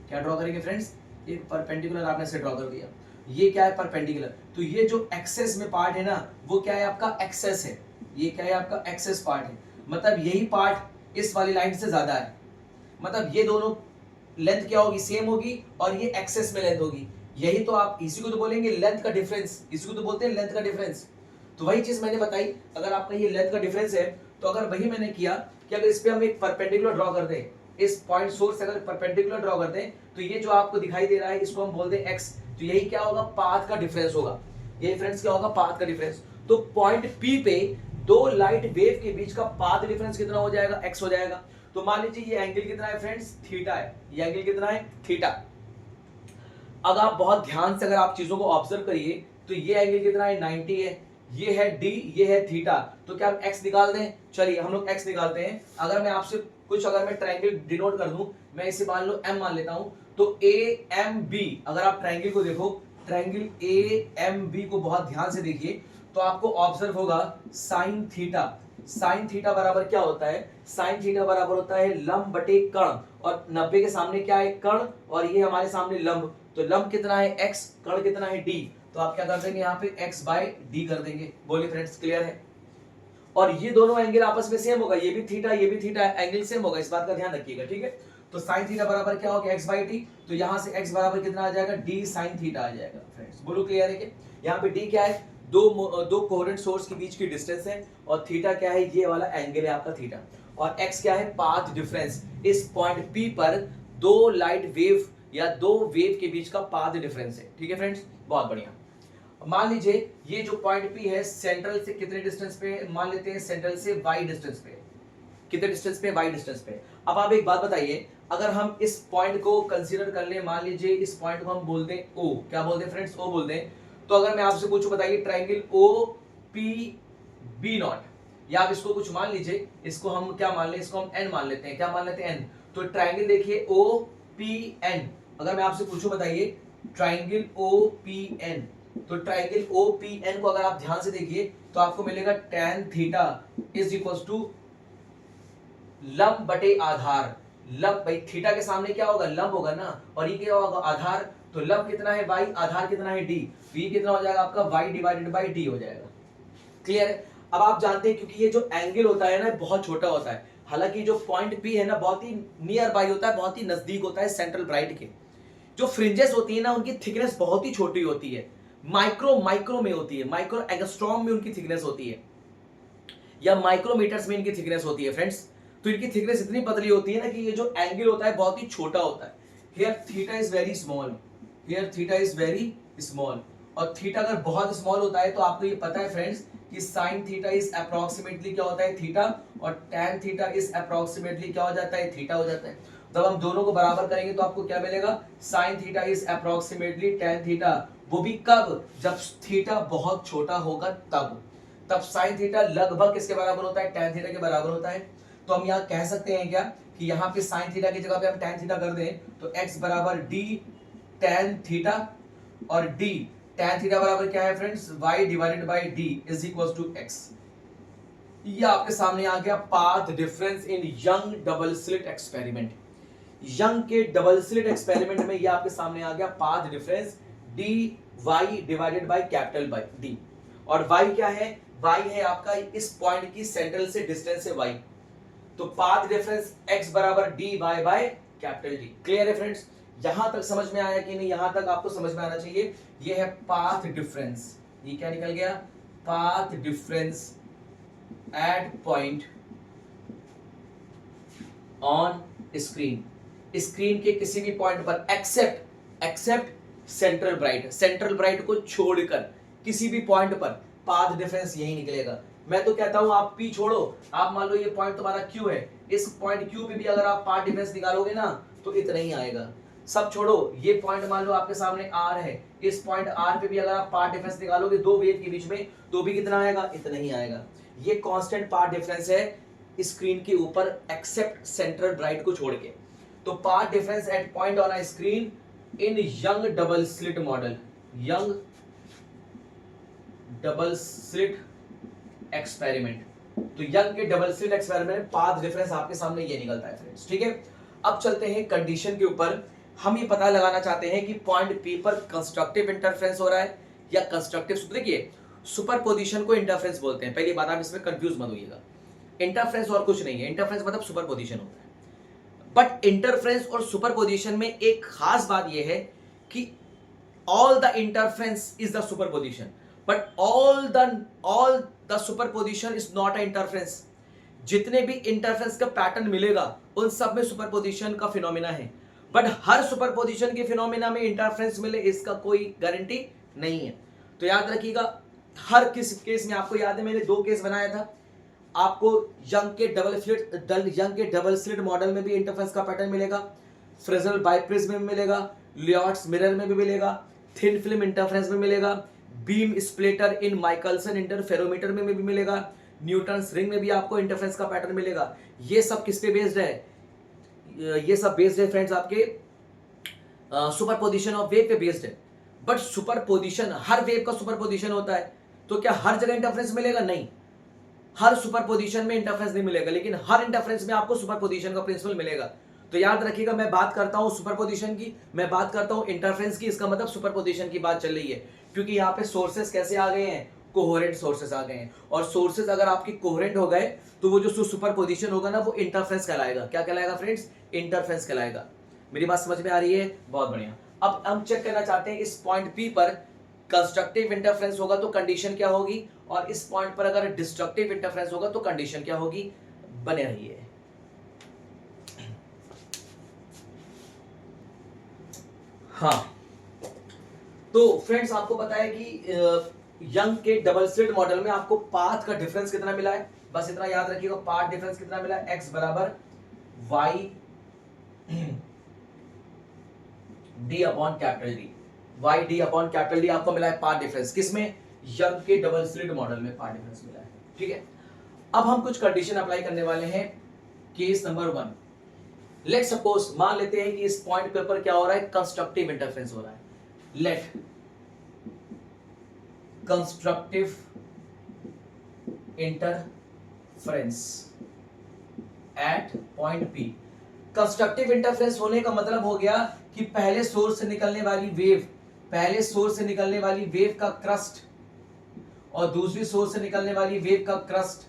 क्या ड्रॉ करेंगे फ्रेंड्स, एक परपेंडिकुलर आपने ऐसे ड्रॉ कर दिया, ये क्या है परपेंडिकुलर, तो ये जो एक्सेस में पार्ट है ना, वो क्या है आपका एक्सेस है, ये क्या है आपका एक्सेस पार्ट है, मतलब यही पार्ट इस वाली लाइन से ज्यादा है, मतलब ये दोनों लेंथ क्या होगी, सेम होगी, और ये एक्सेस में लेंथ होगी, यही तो आप, इसी को तो बोलेंगे लेंथ का डिफरेंस, इसी को तो बोलते हैं लेंथ का डिफरेंस। तो वही चीज मैंने बताई, अगर आपका ये लेंथ का डिफरेंस है, तो अगर वही मैंने किया कि अगर इस पे हम एक परपेंडिकुलर ड्रॉ कर दें, इस पॉइंट सोर्स से अगर परपेंडिकुलर ड्रॉ कर दें, तो ये जो आपको दिखाई दे रहा है, इसको हम बोल दें x, तो यही क्या होगा, पाथ का डिफरेंस होगा, यही फ्रेंड्स क्या होगा, पाथ का डिफरेंस। तो पॉइंट P पे दो लाइट वेव के बीच का पाथ डिफरेंस कितना हो जाएगा, x हो जाएगा। तो मान लीजिए ये एंगल कितना है फ्रेंड्स, थीटा है। ये एंगल कितना है, थीटा। अगर आप बहुत ध्यान से अगर आप चीजों को ऑब्जर्व करिए तो ये एंगल कितना है, 90 है। ये है डी, ये है थीटा। तो क्या हम एक्स निकाल दें? चलिए हम लोग एक्स निकालते हैं। अगर मैं आपसे कुछ, अगर मैं ट्रायंगल डिनोट कर दूं, मैं इसे मान लो एम मान लेता हूं, तो ए एम बी, अगर आप ट्रायंगल को देखो, ट्रायंगल ए एम बी को बहुत ध्यान से देखिए तो आपको ऑब्जर्व होगा साइन थीटा। साइन थीटा बराबर क्या होता है, साइन थीटा बराबर होता है लंब बटे कर्ण, और 90 के सामने क्या है, कर्ण, और ये हमारे सामने लंब। तो लंब कितना है, x, कर्ण कितना है, d। तो आप क्या कर देंगे, यहाँ पे x बाय डी कर देंगे। बोलिए फ्रेंड्स, क्लियर है? और ये दोनों एंगल आपस में सेम होगा, ये भी थीटा, ये भी थीटा, एंगल सेम होगा, इस बात का ध्यान रखिएगा, ठीक है? तो साइन थीटा बराबर क्या होगा, x बाई टी। तो यहाँ से x बराबर कितना आ जाएगा, d साइन थीटा आ जाएगा। फ्रेंड्स बोलो क्लियर है? यहाँ पे d क्या है, दो कोहेरेंट सोर्स के बीच की डिस्टेंस है, और थीटा क्या है, ये वाला एंगल है आपका थीटा, और x क्या है, पाथ डिफरेंस। इस पॉइंट P पर दो लाइट वेव या दो वेव के बीच का पाथ डिफरेंस है, ठीक है फ्रेंड्स? बहुत बढ़िया। मान लीजिए ये जो पॉइंट P है सेंट्रल से कितने डिस्टेंस पे, मान लेते हैं सेंट्रल से y डिस्टेंस पे। कितने डिस्टेंस पे, y डिस्टेंस पे। अब आप एक बात बताइए, अगर हम इस पॉइंट को कंसीडर कर ले, मान लीजिए इस पॉइंट को हम बोलते हैं O, क्या बोलते हैं फ्रेंड्स, O बोलते हैं। तो अगर मैं आपसे पूछूं, बताइए ट्रायंगल OPB0, या आप इसको कुछ मान लीजिए, इसको हम क्या मान लें, इसको हम n मान लेते हैं। क्या मान लेते हैं, n। तो ट्रायंगल देखिए OPN, अगर मैं आपसे पूछूं, बताइए ट्रायंगल OPN, तो ट्रायंगल OPN को अगर आप ध्यान से देखिए तो आपको मिलेगा tan theta is equal to लंब बटे आधार। लंब भाई थीटा के सामने क्या होगा, लंब होगा ना, और ये क्या होगा, आधार। तो लंब कितना है y, आधार कितना है d, तो ये कितना हो जाएगा आपका y डिवाइडेड बाई d हो जाएगा। क्लियर है? अब आप जानते हैं क्योंकि ये जो एंगल होता है ना बहुत छोटा होता है, हालांकि जो पॉइंट P है ना बहुत ही नियर बाई होता है, बहुत ही नजदीक होता है सेंट्रल ब्राइट के। जो फ्रिंजेस होती है ना उनकी थिकनेस बहुत ही छोटी होती है, माइक्रो में होती है, माइक्रो एंगस्ट्रॉम में उनकी थिकनेस होती है, या माइक्रोमीटर्स में इनकी थिकनेस होती है फ्रेंड्स। तो इनकी थिकनेस इतनी पतली होती है ना कि ये जो एंगल होता है बहुत ही छोटा होता है। Here theta is very small, here theta is very small, और थीटा अगर बहुत स्मॉल होता है तो आपको ये पता है फ्रेंड्स कि साइन थीटा इज अप्रोक्सीमेटली क्या होता है, थीटा, और टैन थीटा इज अप्रोक्सीमेटली क्या हो जाता है, थीटा हो जाता है। जब हम दोनों को बराबर करेंगे तो आपको क्या मिलेगा, sine theta is approximately tan theta. वो भी कब, जब थीटा बहुत छोटा होगा तब साइन थीटा लगभग किसके बराबर होता है, टैन थीटा के बराबर होता है। तो हम यहाँ कह सकते हैं क्या कि यहाँ पे साइन थीटा की जगह पे हम टैन थीटा कर दें तो x बराबर d टैन थीटा, और d टैन थीटा बराबर क्या है friends, y divided by d is equal to x। ये आपके सामने आ गया path difference in Young double slit experiment. Young के डबल स्लिट एक्सपेरिमेंट में ये आपके सामने आ गया path difference dy divided by capital by d, और y क्या है, y है आपका इस पॉइंट की सेंट्रल से डिस्टेंस है y। तो पाथ डिफरेंस x बराबर dy by capital D। Clear है फ्रेंड्स? यहां तक समझ में आया कि नहीं? यहां तक आपको समझ में आना चाहिए। ये है पाथ डिफरेंस, ये क्या निकल गया, path difference at point on screen, screen के किसी भी पॉइंट पर एक्सेप्ट सेंट्रल ब्राइट को छोड़कर किसी भी पॉइंट पर पाथ डिफरेंस यही निकलेगा। मैं तो कहता हूं आप P छोड़ो, आप मान लो ये पॉइंट तुम्हारा Q है, इस पॉइंट Q पे भी अगर आप पाथ डिफरेंस निकालोगे ना तो इतना ही आएगा। सब छोड़ो, ये पॉइंट मान लो आपके सामने R है, इस पॉइंट R पे भी अगर आप पाथ डिफरेंस निकालोगे दो वेव के बीच में तो भी कितना आएगा, इतना ही आएगा। ये कांस्टेंट पाथ डिफरेंस है स्क्रीन के ऊपर एक्सेप्ट सेंट्रल ब्राइट को छोड़ के। तो path difference at point on a screen in Young double slit model, young double slit experiment. तो यंग के डबल स्लिट एक्सपेरिमेंट में पाथ डिफरेंस आपके सामने ये निकलता है फ्रेंड्स, ठीक है? अब चलते हैं कंडीशन के ऊपर। हम ये पता लगाना चाहते हैं कि पॉइंट P पर कंस्ट्रक्टिव इंटरफेरेंस हो रहा है या कंस्ट्रक्टिव। देखिए सुपरपोजिशन को इंटरफेरेंस बोलते हैं, पहली बात आप इसमें कंफ्यूज मत होइएगा। इंटरफेरेंस और कुछ नहीं है, इंटरफेरेंस मतलब सुपरपोजिशन होता है। बट इंटरफेरेंस और सुपरपोजिशन में एक खास बात यह है कि all the interference is the superposition, but all the superposition is not a interference. जितने भी इंटरफेरेंस का पैटर्न मिलेगा उन सब में सुपरपोजिशन का फिनोमिना है, बट हर सुपरपोजिशन के फिनोमिना में इंटरफेरेंस मिले इसका कोई गारंटी नहीं है। तो याद रखिएगा, हर किस केस में, आपको याद है मैंने दो केस बनाया था। आपको यंग के डबल स्लिट मॉडल में भी इंटरफेरेंस का पैटर्न मिलेगा, फ्रेजल बाइप्रिज्म में मिलेगा, लियोट्स मिरर में भी मिलेगा, थिन फिल्म इंटरफेरेंस में मिलेगा, बीम स्प्लिटर इन माइकलसन इंटरफेरोमीटर में भी मिलेगा, न्यूटन रिंग में भी आपको इंटरफेरेंस का पैटर्न मिलेगा। ये सब किस पे बेस्ड है? ये सब बेस्ड है फ्रेंड्स आपके सुपरपोजिशन ऑफ वेव पे बेस्ड है। बट सुपरपोजिशन, हर वेव का सुपरपोजिशन होता है, तो क्या हर जगह इंटरफेरेंस मिलेगा? नहीं, हर सुपरपोजिशन में इंटरफेरेंस नहीं मिलेगा, लेकिन हर इंटरफेरेंस में आपको सुपरपोजिशन का प्रिंसिपल मिलेगा। तो याद रखिएगा, मैं बात करता हूं सुपरपोजिशन की, मैं बात करता हूं इंटरफेरेंस की, इसका मतलब सुपरपोजिशन की बात चल रही है, क्योंकि यहाँ पे सोर्सेस कैसे आ गए हैं? कोहेरेंट सोर्सेस आ गए हैं, और सोर्सेस अगर आपकी कोहेरेंट हो गए तो वो जो सुपरपोजिशन होगा ना, वो इंटरफेरेंस कहलाएगा। क्या कहलाएगा फ्रेंड्स? इंटरफेरेंस कहलाएगा। मेरी बात समझ में आ रही है? बहुत बढ़िया। अब हम चेक करना चाहते हैं, इस पॉइंट पी पर कंस्ट्रक्टिव इंटरफेरेंस होगा तो कंडीशन क्या होगी, और इस पॉइंट पर अगर डिस्ट्रक्टिव इंटरफेरेंस होगा तो कंडीशन क्या होगी। बने रहिए। हाँ, तो फ्रेंड्स आपको पता है कि यंग के डबल स्लिट मॉडल में आपको पाथ का डिफरेंस कितना मिला है? बस इतना याद रखिएगा, पाथ डिफरेंस कितना मिला है? x बराबर y d upon capital d, y d upon capital d आपको मिला है पाथ डिफरेंस। किसमें? यंग के डबल स्लिट मॉडल में पाथ डिफरेंस मिला है। ठीक है, अब हम कुछ कंडीशन अप्लाई करने वाले हैं। केस नंबर 1, लेट सपोज, मान लेते हैं कि इस पॉइंट पे ऊपर क्या हो रहा है? कंस्ट्रक्टिव इंटरफेरेंस हो रहा है। Let constructive interference at point P. Constructive interference होने का मतलब हो गया कि पहले सोर्स से निकलने वाली वेव का क्रस्ट और दूसरी सोर्स से निकलने वाली वेव का क्रस्ट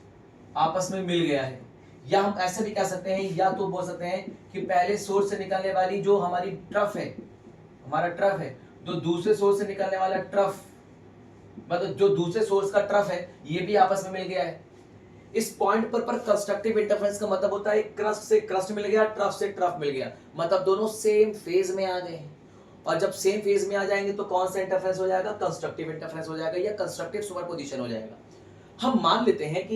आपस में मिल गया है। या हम ऐसे भी कह सकते हैं, या तो बोल सकते हैं कि पहले सोर्स से निकलने वाली जो हमारी ट्रफ है, हमारा ट्रफ है, तो दूसरे सोर्स से निकलने वाला ट्रफ, मतलब जो दूसरे सोर्स का ट्रफ है, ये भी आपस में मिल गया है। इस पॉइंट पर कंस्ट्रक्टिव इंटरफेरेंस का मतलब होता है क्रस्ट से क्रस्ट मिल गया, ट्रफ से ट्रफ मिल गया, मतलब दोनों सेम फेज में आ गए। और जब सेम फेज में आ जाएंगे तो कौन सा इंटरफेरेंस हो जाएगा? कंस्ट्रक्टिव इंटरफेरेंस हो जाएगा, या कंस्ट्रक्टिव सुपरपोजिशन हो जाएगा। हम मान लेते हैं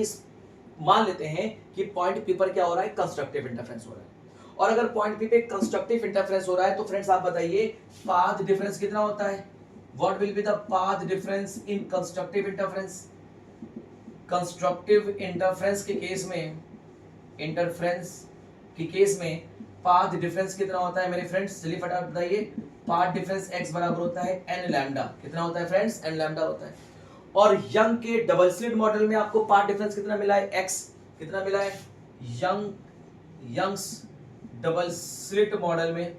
कि पॉइंट पी पर क्या हो रहा है? कंस्ट्रक्टिव इंटरफेरेंस हो रहा है। और अगर पॉइंट पी पे कंस्ट्रक्टिव इंटरफेरेंस हो रहा है तो फ्रेंड्स आप बताइए पाथ डिफरेंस कितना होता है? What will be the path difference in constructive interference? Constructive interference के केस में पाथ डिफरेंस कितना होता है मेरे फ्रेंड्स? चलिए फटाफट बताइए। पाथ डिफरेंस x बराबर होता है n लैम्डा। कितना होता है फ्रेंड्स? n लैम्डा होता है। और यंग के डबल स्लिट मॉडल में आपको पाथ डिफरेंस कितना मिला है? x। कितना मिला है? यंग्स डबल स्लिट मॉडल में,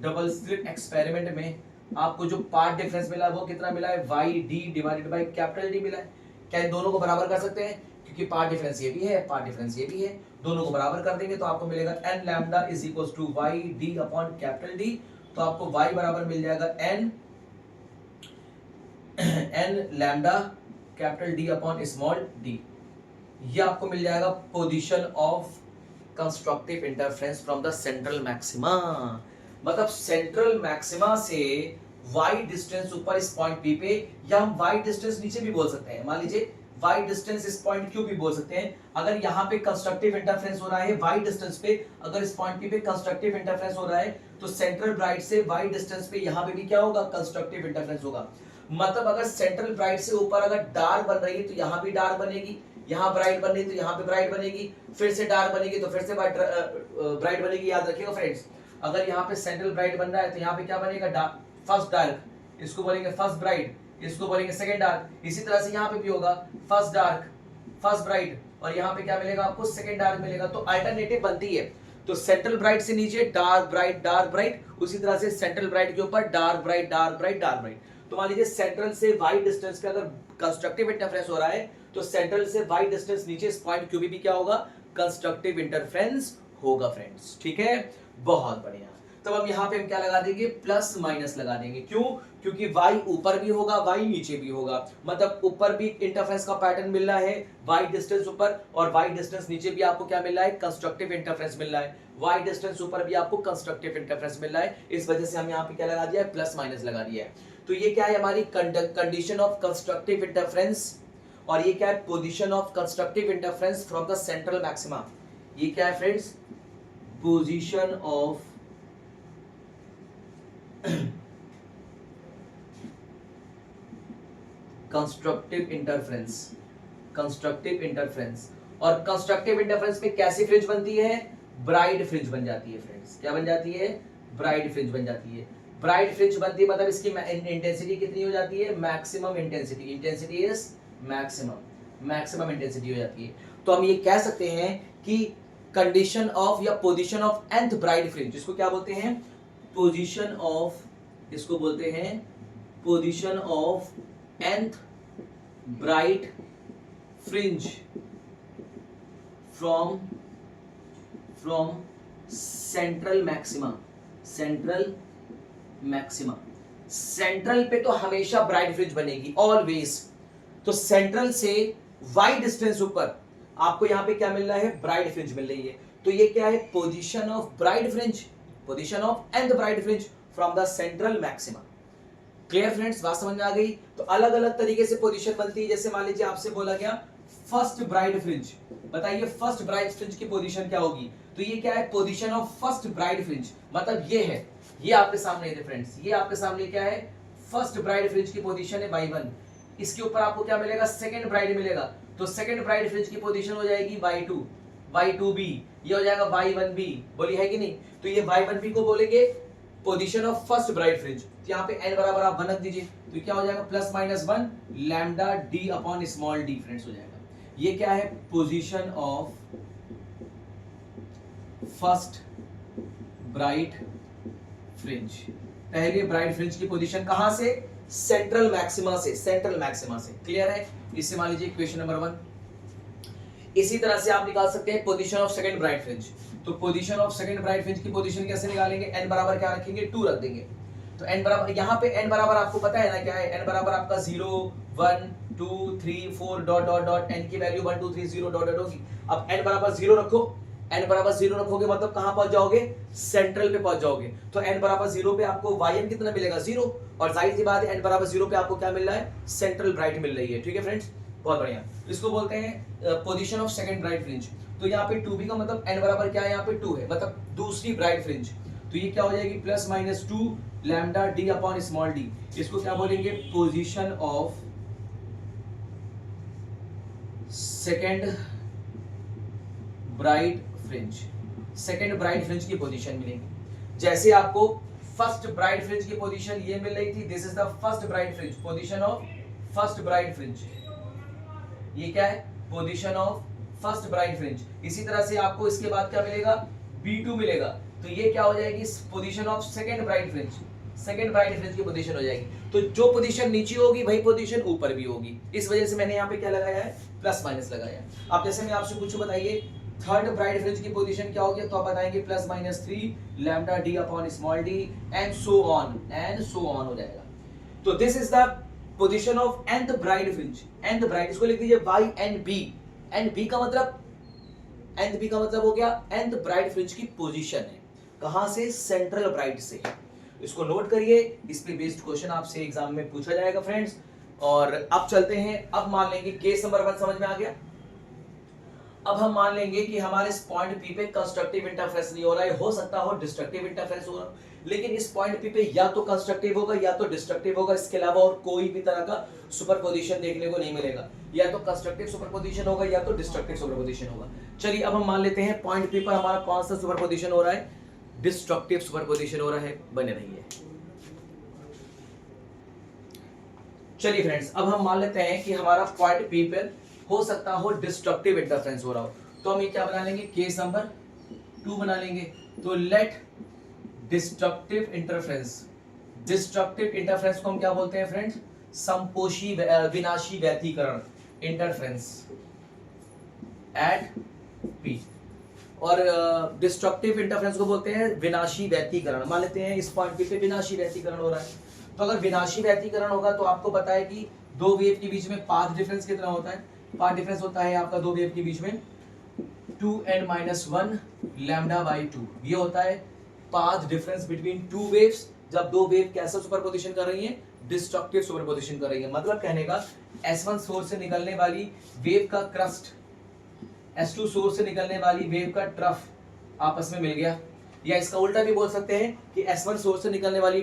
डबल स्लिट एक्सपेरिमेंट में आपको जो पाथ डिफरेंस मिला वो कितना मिला है? Y d divided by capital d मिला है। क्या इन दोनों को बराबर कर सकते हैं? क्योंकि पाथ डिफरेंस ये भी है, पाथ डिफरेंस ये भी है, दोनों को बराबर कर देंगे तो आपको मिलेगा n lambda is equals to y d upon capital d. तो आपको y बराबर मिल जाएगा n लैम्डा कैपिटल D अपॉन स्मॉल d। ये आपको मिल जाएगा position of constructive interference from the central maxima. मतलब सेंट्रल मैक्सिमा से y डिस्टेंस ऊपर इस पॉइंट P पे, या हम y डिस्टेंस नीचे भी बोल सकते हैं। मान लीजिए y डिस्टेंस इस पॉइंट Q भी बोल सकते हैं। अगर यहाँ पे कंस्ट्रक्टिव इंटरफेरेंस हो रहा है y डिस्टेंस पे, अगर इस पॉइंट P पे कंस्ट्रक्टिव इंटरफेरेंस हो रहा है तो सेंट्रल ब्राइट से y डिस्टेंस पे यहाँ पे भी क्या होगा? कंस्ट्रक्टिव इंटरफेरेंस होगा। मतलब अगर सेंट्रल ब्राइट से ऊपर अगर डार्क बन रही है तो यहाँ भी डार्क बनेगी, यहाँ ब्राइट बन रही है तो यहाँ पे ब्राइट बनेगी, फिर से डार्क बनेगी तो फिर से ब्राइट बनेगी। याद रखिएगा फ्रेंड्स, अगर यहाँ पे सेंट्रल ब्राइट बन रहा है तो यहाँ पे क्या बनेगा? फर्स्ट डार्क, इसको बोलेंगे फर्स्ट ब्राइट, इसको बोलेंगे सेकंड डार्क। इसी तरह से यहाँ पे भी होगा फर्स्ट डार्क, फर्स्ट ब्राइट, और यहाँ पे क्या मिलेगा आपको? सेकंड डार्क मिलेगा। तो अल्टरनेटिव बनती है। तो सेंट्रल ब्राइट से नीचे डार्क ब्राइट, उसी तरह से सेंट्रल ब्राइट के ऊपर डार्क ब्राइट। तो मान लीजिए सेंट्रल से y डिस्टेंस पे अगर कंस्ट्रक्टिव इंटरफेरेंस हो रहा है तो सेंट्रल से y डिस्टेंस नीचे इस पॉइंट Q भी क्या होगा? कंस्ट्रक्टिव इंटरफेरेंस होगा फ्रेंड्स। ठीक है, बहुत बढ़िया। तब अब यहाँ पे हम क्या लगा देंगे? प्लस माइनस लगा देंगे। क्यों? क्योंकि y ऊपर भी होगा, y नीचे भी होगा, मतलब ऊपर भी इंटरफेरेंस का पैटर्न मिल रहा है y डिस्टेंस ऊपर, और y डिस्टेंस नीचे भी आपको क्या मिल रहा है? कंस्ट्रक्टिव इंटरफेरेंस मिल रहा है। y डिस्टेंस ऊपर भी आपको कंस्ट्रक्टिव इंटरफेरेंस मिल रहा है। इस वजह से हम यहाँ पे क्या लगा दिया है? प्लस माइनस लगा दिया है। तो ये क्या है? हमारी कंडीशन ऑफ कंस्ट्रक्टिव इंटरफेरेंस और ये क्या है, position of constructive interference from the central maxima. ये क्या है friends, position of constructive interference, constructive interference. और कंस्ट्रक्टिव इंटरफेरेंस में कैसी फ्रिंज बनती है, ब्राइड फ्रिंज बन जाती है फ्रेंड्स। क्या बन जाती है, ब्राइड फ्रिंज बन जाती है। ब्राइड फ्रिंज बनती है मतलब इसकी इंटेंसिटी कितनी हो जाती है, maximum intensity, intensity is maximum, maximum intensity हो जाती है। तो हम ये कह सकते हैं कि कंडीशन ऑफ या position of nth bride fringe, इसको क्या बोलते हैं, पोजीशन ऑफ, इसको बोलते हैं position of nth bride fringe from central maxima, central maxima. Central पे तो हमेशा ब्राइट फ्रिंज बनेगी ऑलवेज। तो सेंट्रल से वाई डिस्टेंस ऊपर आपको यहां पे क्या मिल रहा है, ब्राइट फ्रिंज मिल रही है। तो ये क्या है, position of bright fringe, position of nth bright fringe from the central maxima. Clear friends, बात समझ में आ गई। तो अलग अलग तरीके से पोजीशन बनती है। जैसे मान लीजिए आपसे बोला गया फर्स्ट ब्राइड फ्रिंज, बताइए फर्स्ट ब्राइड फ्रिंज की पोजीशन क्या होगी। तो ये क्या है, position of first bride fringe, मतलब ये है, ये आपके सामने है फ्रेंड्स, ये आपके सामने क्या है, फर्स्ट ब्राइड फ्रिंज की पोजीशन है y1। इसके ऊपर आपको क्या मिलेगा, सेकंड ब्राइड मिलेगा। तो सेकंड ब्राइड फ्रिंज की पोजीशन हो जाएगी y2, y2b, ये हो जाएगा y1b, बोली है कि नहीं। तो ये y1b को बोलेंगे position of first bride fringe. तो यहाँ पे n बराबर आप वन रख दीजिए, तो क्या हो जाएगा, प्लस माइनस 1 लैम्डा d अपॉन स्मॉल d फ्रेंड्स हो जाएगा। ये क्या है, position of first bride fringe. पहले ब्राइड फ्रिंज की पोजीशन कहां से, सेंट्रल मैक्सिमा से, सेंट्रल मैक्सिमा से। क्लियर है, इससे मान लीजिए इक्वेशन नंबर 1। इसी तरह से आप निकाल सकते हैं position of second bright fringe. तो position of second bright fringe की पोजीशन कैसे निकालेंगे, n बराबर क्या रखेंगे, 2 रख देंगे। तो n बराबर, यहाँ पे n बराबर आपको पता है ना क्या है, n बराबर आपका 0 1 2 3 4 डॉट डॉट डॉट, n की वैल्यू 1 2 3 0 डॉट डॉट होगी। अब n बराबर 0 रखो, n बराबर 0 रखोगे मतलब कहां पहुंच जाओगे, सेंट्रल पे पहुंच जाओगे। तो n बराबर 0 पे आपको yn कितना मिलेगा, 0। और जाहिर सी बात है n बराबर 0 पे आपको क्या मिल रहा है, सेंट्रल ब्राइट मिल रही है। ठीक है फ्रेंड्स, बहुत बढ़िया। इसको बोलते हैं position of second bright fringe. तो यहाँ पे 2b का मतलब n बराबर क्या है, यहाँ पे 2 है, मतलब दूसरी ब्राइट फ्रिंज। तो ये क्या हो जाएगी, प्लस माइनस 2 लैम्डा d अपॉन स्मॉल d। इसको क्या बोलेंगे, position of second bright fringe, second bright fringe की पोजीशन मिलेगी। जैसे आपको फर्स्ट ब्राइट फ्रिंज की पोजीशन ये मिल रही थी, this is the first bright fringe, position of first bright fringe. ये क्या है, position of first bright fringe. इसी तरह से आपको इसके बाद क्या मिलेगा, B2 मिलेगा। तो ये क्या हो जाएगी, position of second bright fringe, second bright fringe की पोजीशन हो जाएगी। तो जो पोजीशन नीचे होगी वही पोजीशन ऊपर भी होगी। इस वजह से मैंने यहाँ पे क्या लगाया है, प्लस माइनस लगाया है। अब जैसे मैं आपसे पूछूं, बताइए थर्ड ब्राइट फ्रिंज की पोजीशन क्या होगी, तो आप बताएंगे प्लस माइनस 3 लैम्डा d अपॉन small d and so on हो जाएगा। तो this is the position of nth bride fringe, nth bride, इसको लिख दीजिए YNB। NB का मतलब, nB का मतलब हो गया nth ब्राइड फ्रिंज की पोजीशन है, कहां से, सेंट्रल ब्राइड से। इसको नोट करिए, इस पे बेस्ड क्वेश्चन आपसे एग्जाम में पूछा जाएगा फ्रेंड्स। और अब चलते हैं, अब मान लेंगे केस नंबर 1 समझ में आ गया। अब हम मान लेंगे कि हमारे इस पॉइंट P पे कंस्ट्रक्टिव इंटरफेरेंस नहीं हो रहा है, हो सकता हो डिस्ट्रक्टिव इंटरफेरेंस हो रहा है, लेकिन इस पॉइंट P पे या तो कंस्ट्रक्टिव होगा या तो डिस्ट्रक्टिव होगा, इसके अलावा और कोई भी तरह का सुपरपोजिशन देखने को नहीं मिलेगा। या तो कंस्ट्रक्टिव सुपरपोजिशन होगा या तो डिस्ट्रक्टिव सुपरपोजिशन होगा। चलिए अब हम मान लेते हैं पॉइंट P पर हमारा कौन सा सुपरपोजिशन हो रहा है, डिस्ट्रक्टिव सुपरपोजिशन हो रहा है, बने रहिए। चलिए फ्रेंड्स, अब हम मान लेते हैं कि हमारा पॉइंट P पर हो सकता हो डिस्ट्रक्टिव इंटरफेरेंस हो रहा हो। तो हम ये क्या बना लेंगे, केस नंबर 2 बना लेंगे। तो let destructive interference, destructive interference को हम क्या बोलते हैं फ्रेंड्स, संपोषी विनाशी व्यतिकरण इंटरफेरेंस एट P। और डिस्ट्रक्टिव इंटरफेरेंस को बोलते हैं विनाशी व्यतिकरण। मान लेते हैं इस पॉइंट पे विनाशी व्यतिकरण हो रहा है। तो अगर विनाशी व्यतिकरण होगा तो आपको पता है कि दो वेव के बीच में पाथ डिफरेंस कितना होता है, पाथ डिफरेंस होता है आपका दो वेव के बीच में 2n-1 λ/2। ये होता है path difference between two waves, जब दो वेव कैसा सुपरपोजिशन कर रही हैं, डिस्ट्रक्टिव सुपरपोजिशन कर रही है। मतलब कहने का S1 सोर्स से निकलने वाली वेव का क्रस्ट S2 सोर्स से निकलने वाली वेव का ट्रफ आपस में मिल गया, या इसका उल्टा भी बोल सकते हैं कि S1 सोर्स से निकलने वाली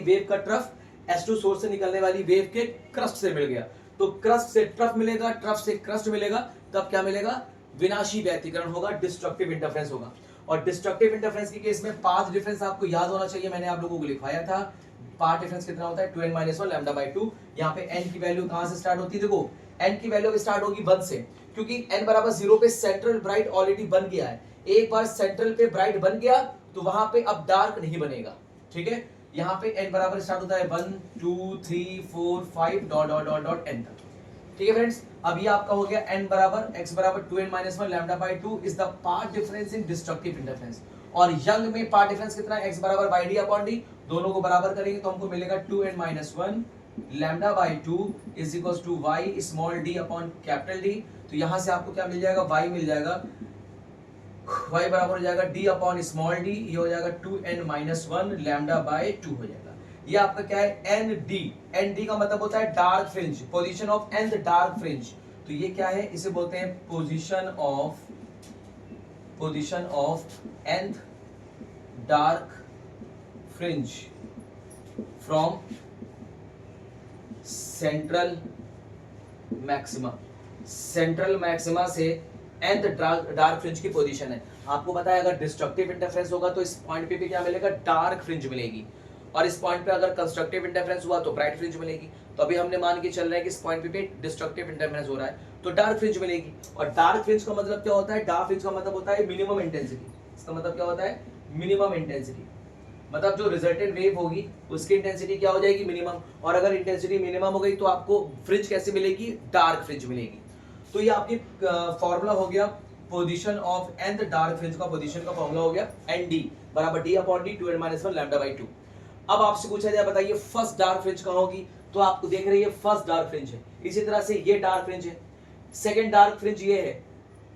वेव का ट्रफ S2 सोर्स से निकलने वाली वेव के क्रस्ट से मिल गया। तो क्रस्ट से ट्रफ मिलेगा, ट्रफ से क्रस्ट मिलेगा, तब क्या मिलेगा? विनाशी व्यतिकरण होगा, डिस्ट्रक्टिव इंटरफेरेंस होगा। और डिस्ट्रक्टिव इंटरफेरेंस के केस में पाथ डिफरेंस आपको याद होना चाहिए, मैंने आप लोगों को लिखवाया था। पाथ डिफरेंस कितना होता है? 2n-1 lambda by 2। यहाँ पे n की वैल्यू कहां से स्टार्ट होती है? देखो n की वैल्यू स्टार्ट होगी 1 से, क्योंकि n बराबर 0 पे सेंट्रल ब्राइट ऑलरेडी बन गया है। एक बार सेंट्रल पे ब्राइट बन गया तो वहां पे अब डार्क नहीं बनेगा, ठीक है। यहाँ पे n बराबर स्टार्ट होता है 1 2 3 4 5 dot dot dot dot n तक, ठीक है फ्रेंड्स। अब ये आपका हो गया n बराबर x बराबर 2n-1 lambda by 2 is the path difference in destructive interference. और यंग में पाथ डिफरेंस कितना है? x बराबर y d अपॉन d, दोनों को बराबर करेंगे तो हमको मिलेगा 2n-1 lambda by 2 is equals to y small d upon capital D। तो यहां से आपको क्या मिल जाएगा? y मिल जाएगा, y बराबर हो जाएगा d अपॉन स्मॉल d, ये हो जाएगा 2n-1 लैम्डा बाई 2 हो जाएगा। ये आपका क्या है? ND का मतलब होता है dark fringe, position of nth dark fringe. तो ये क्या है? इसे बोलते हैं position of nth dark fringe from central maxima से nth डार्क फ्रिंज की पोजीशन है। आपको पता है अगर डिस्ट्रक्टिव इंटरफेरेंस होगा तो इस पॉइंट पे भी क्या मिलेगा? डार्क फ्रिंज मिलेगी, और इस पॉइंट पे अगर कंस्ट्रक्टिव इंटरफेरेंस हुआ तो ब्राइट फ्रिंज मिलेगी। तो अभी हमने मान के चल रहे हैं कि इस पॉइंट पे डिस्ट्रक्टिव इंटरफेरेंस हो रहा है तो डार्क फ्रिंज मिलेगी। और डार्क फ्रिंज का मतलब क्या होता है? डार्क फ्रिंज का मतलब होता है मिनिमम इंटेंसिटी। इसका मतलब क्या होता है? Minimum intensity. मतलब जो रिजल्टेंट वेव होगी उसकी इंटेंसिटी क्या हो जाएगी? मिनिमम। और अगर इंटेंसिटी मिनिमम हो गई तो आपको फ्रिंज कैसे मिलेगी? डार्क फ्रिंज मिलेगी। तो ये आपकी फॉर्मूला हो गया position of nth dark fringe का, पोजीशन का फॉर्मूला हो गया ND बराबर d upon d 2n-1 lambda by 2। अब आपसे पूछा जाए बताइए फर्स्ट डार्क फ्रिंज कहां होगी? तो आपको देख रही है फर्स्ट डार्क फ्रिंज है, इसी तरह से ये डार्क फ्रिंज है, सेकंड डार्क फ्रिंज ये है,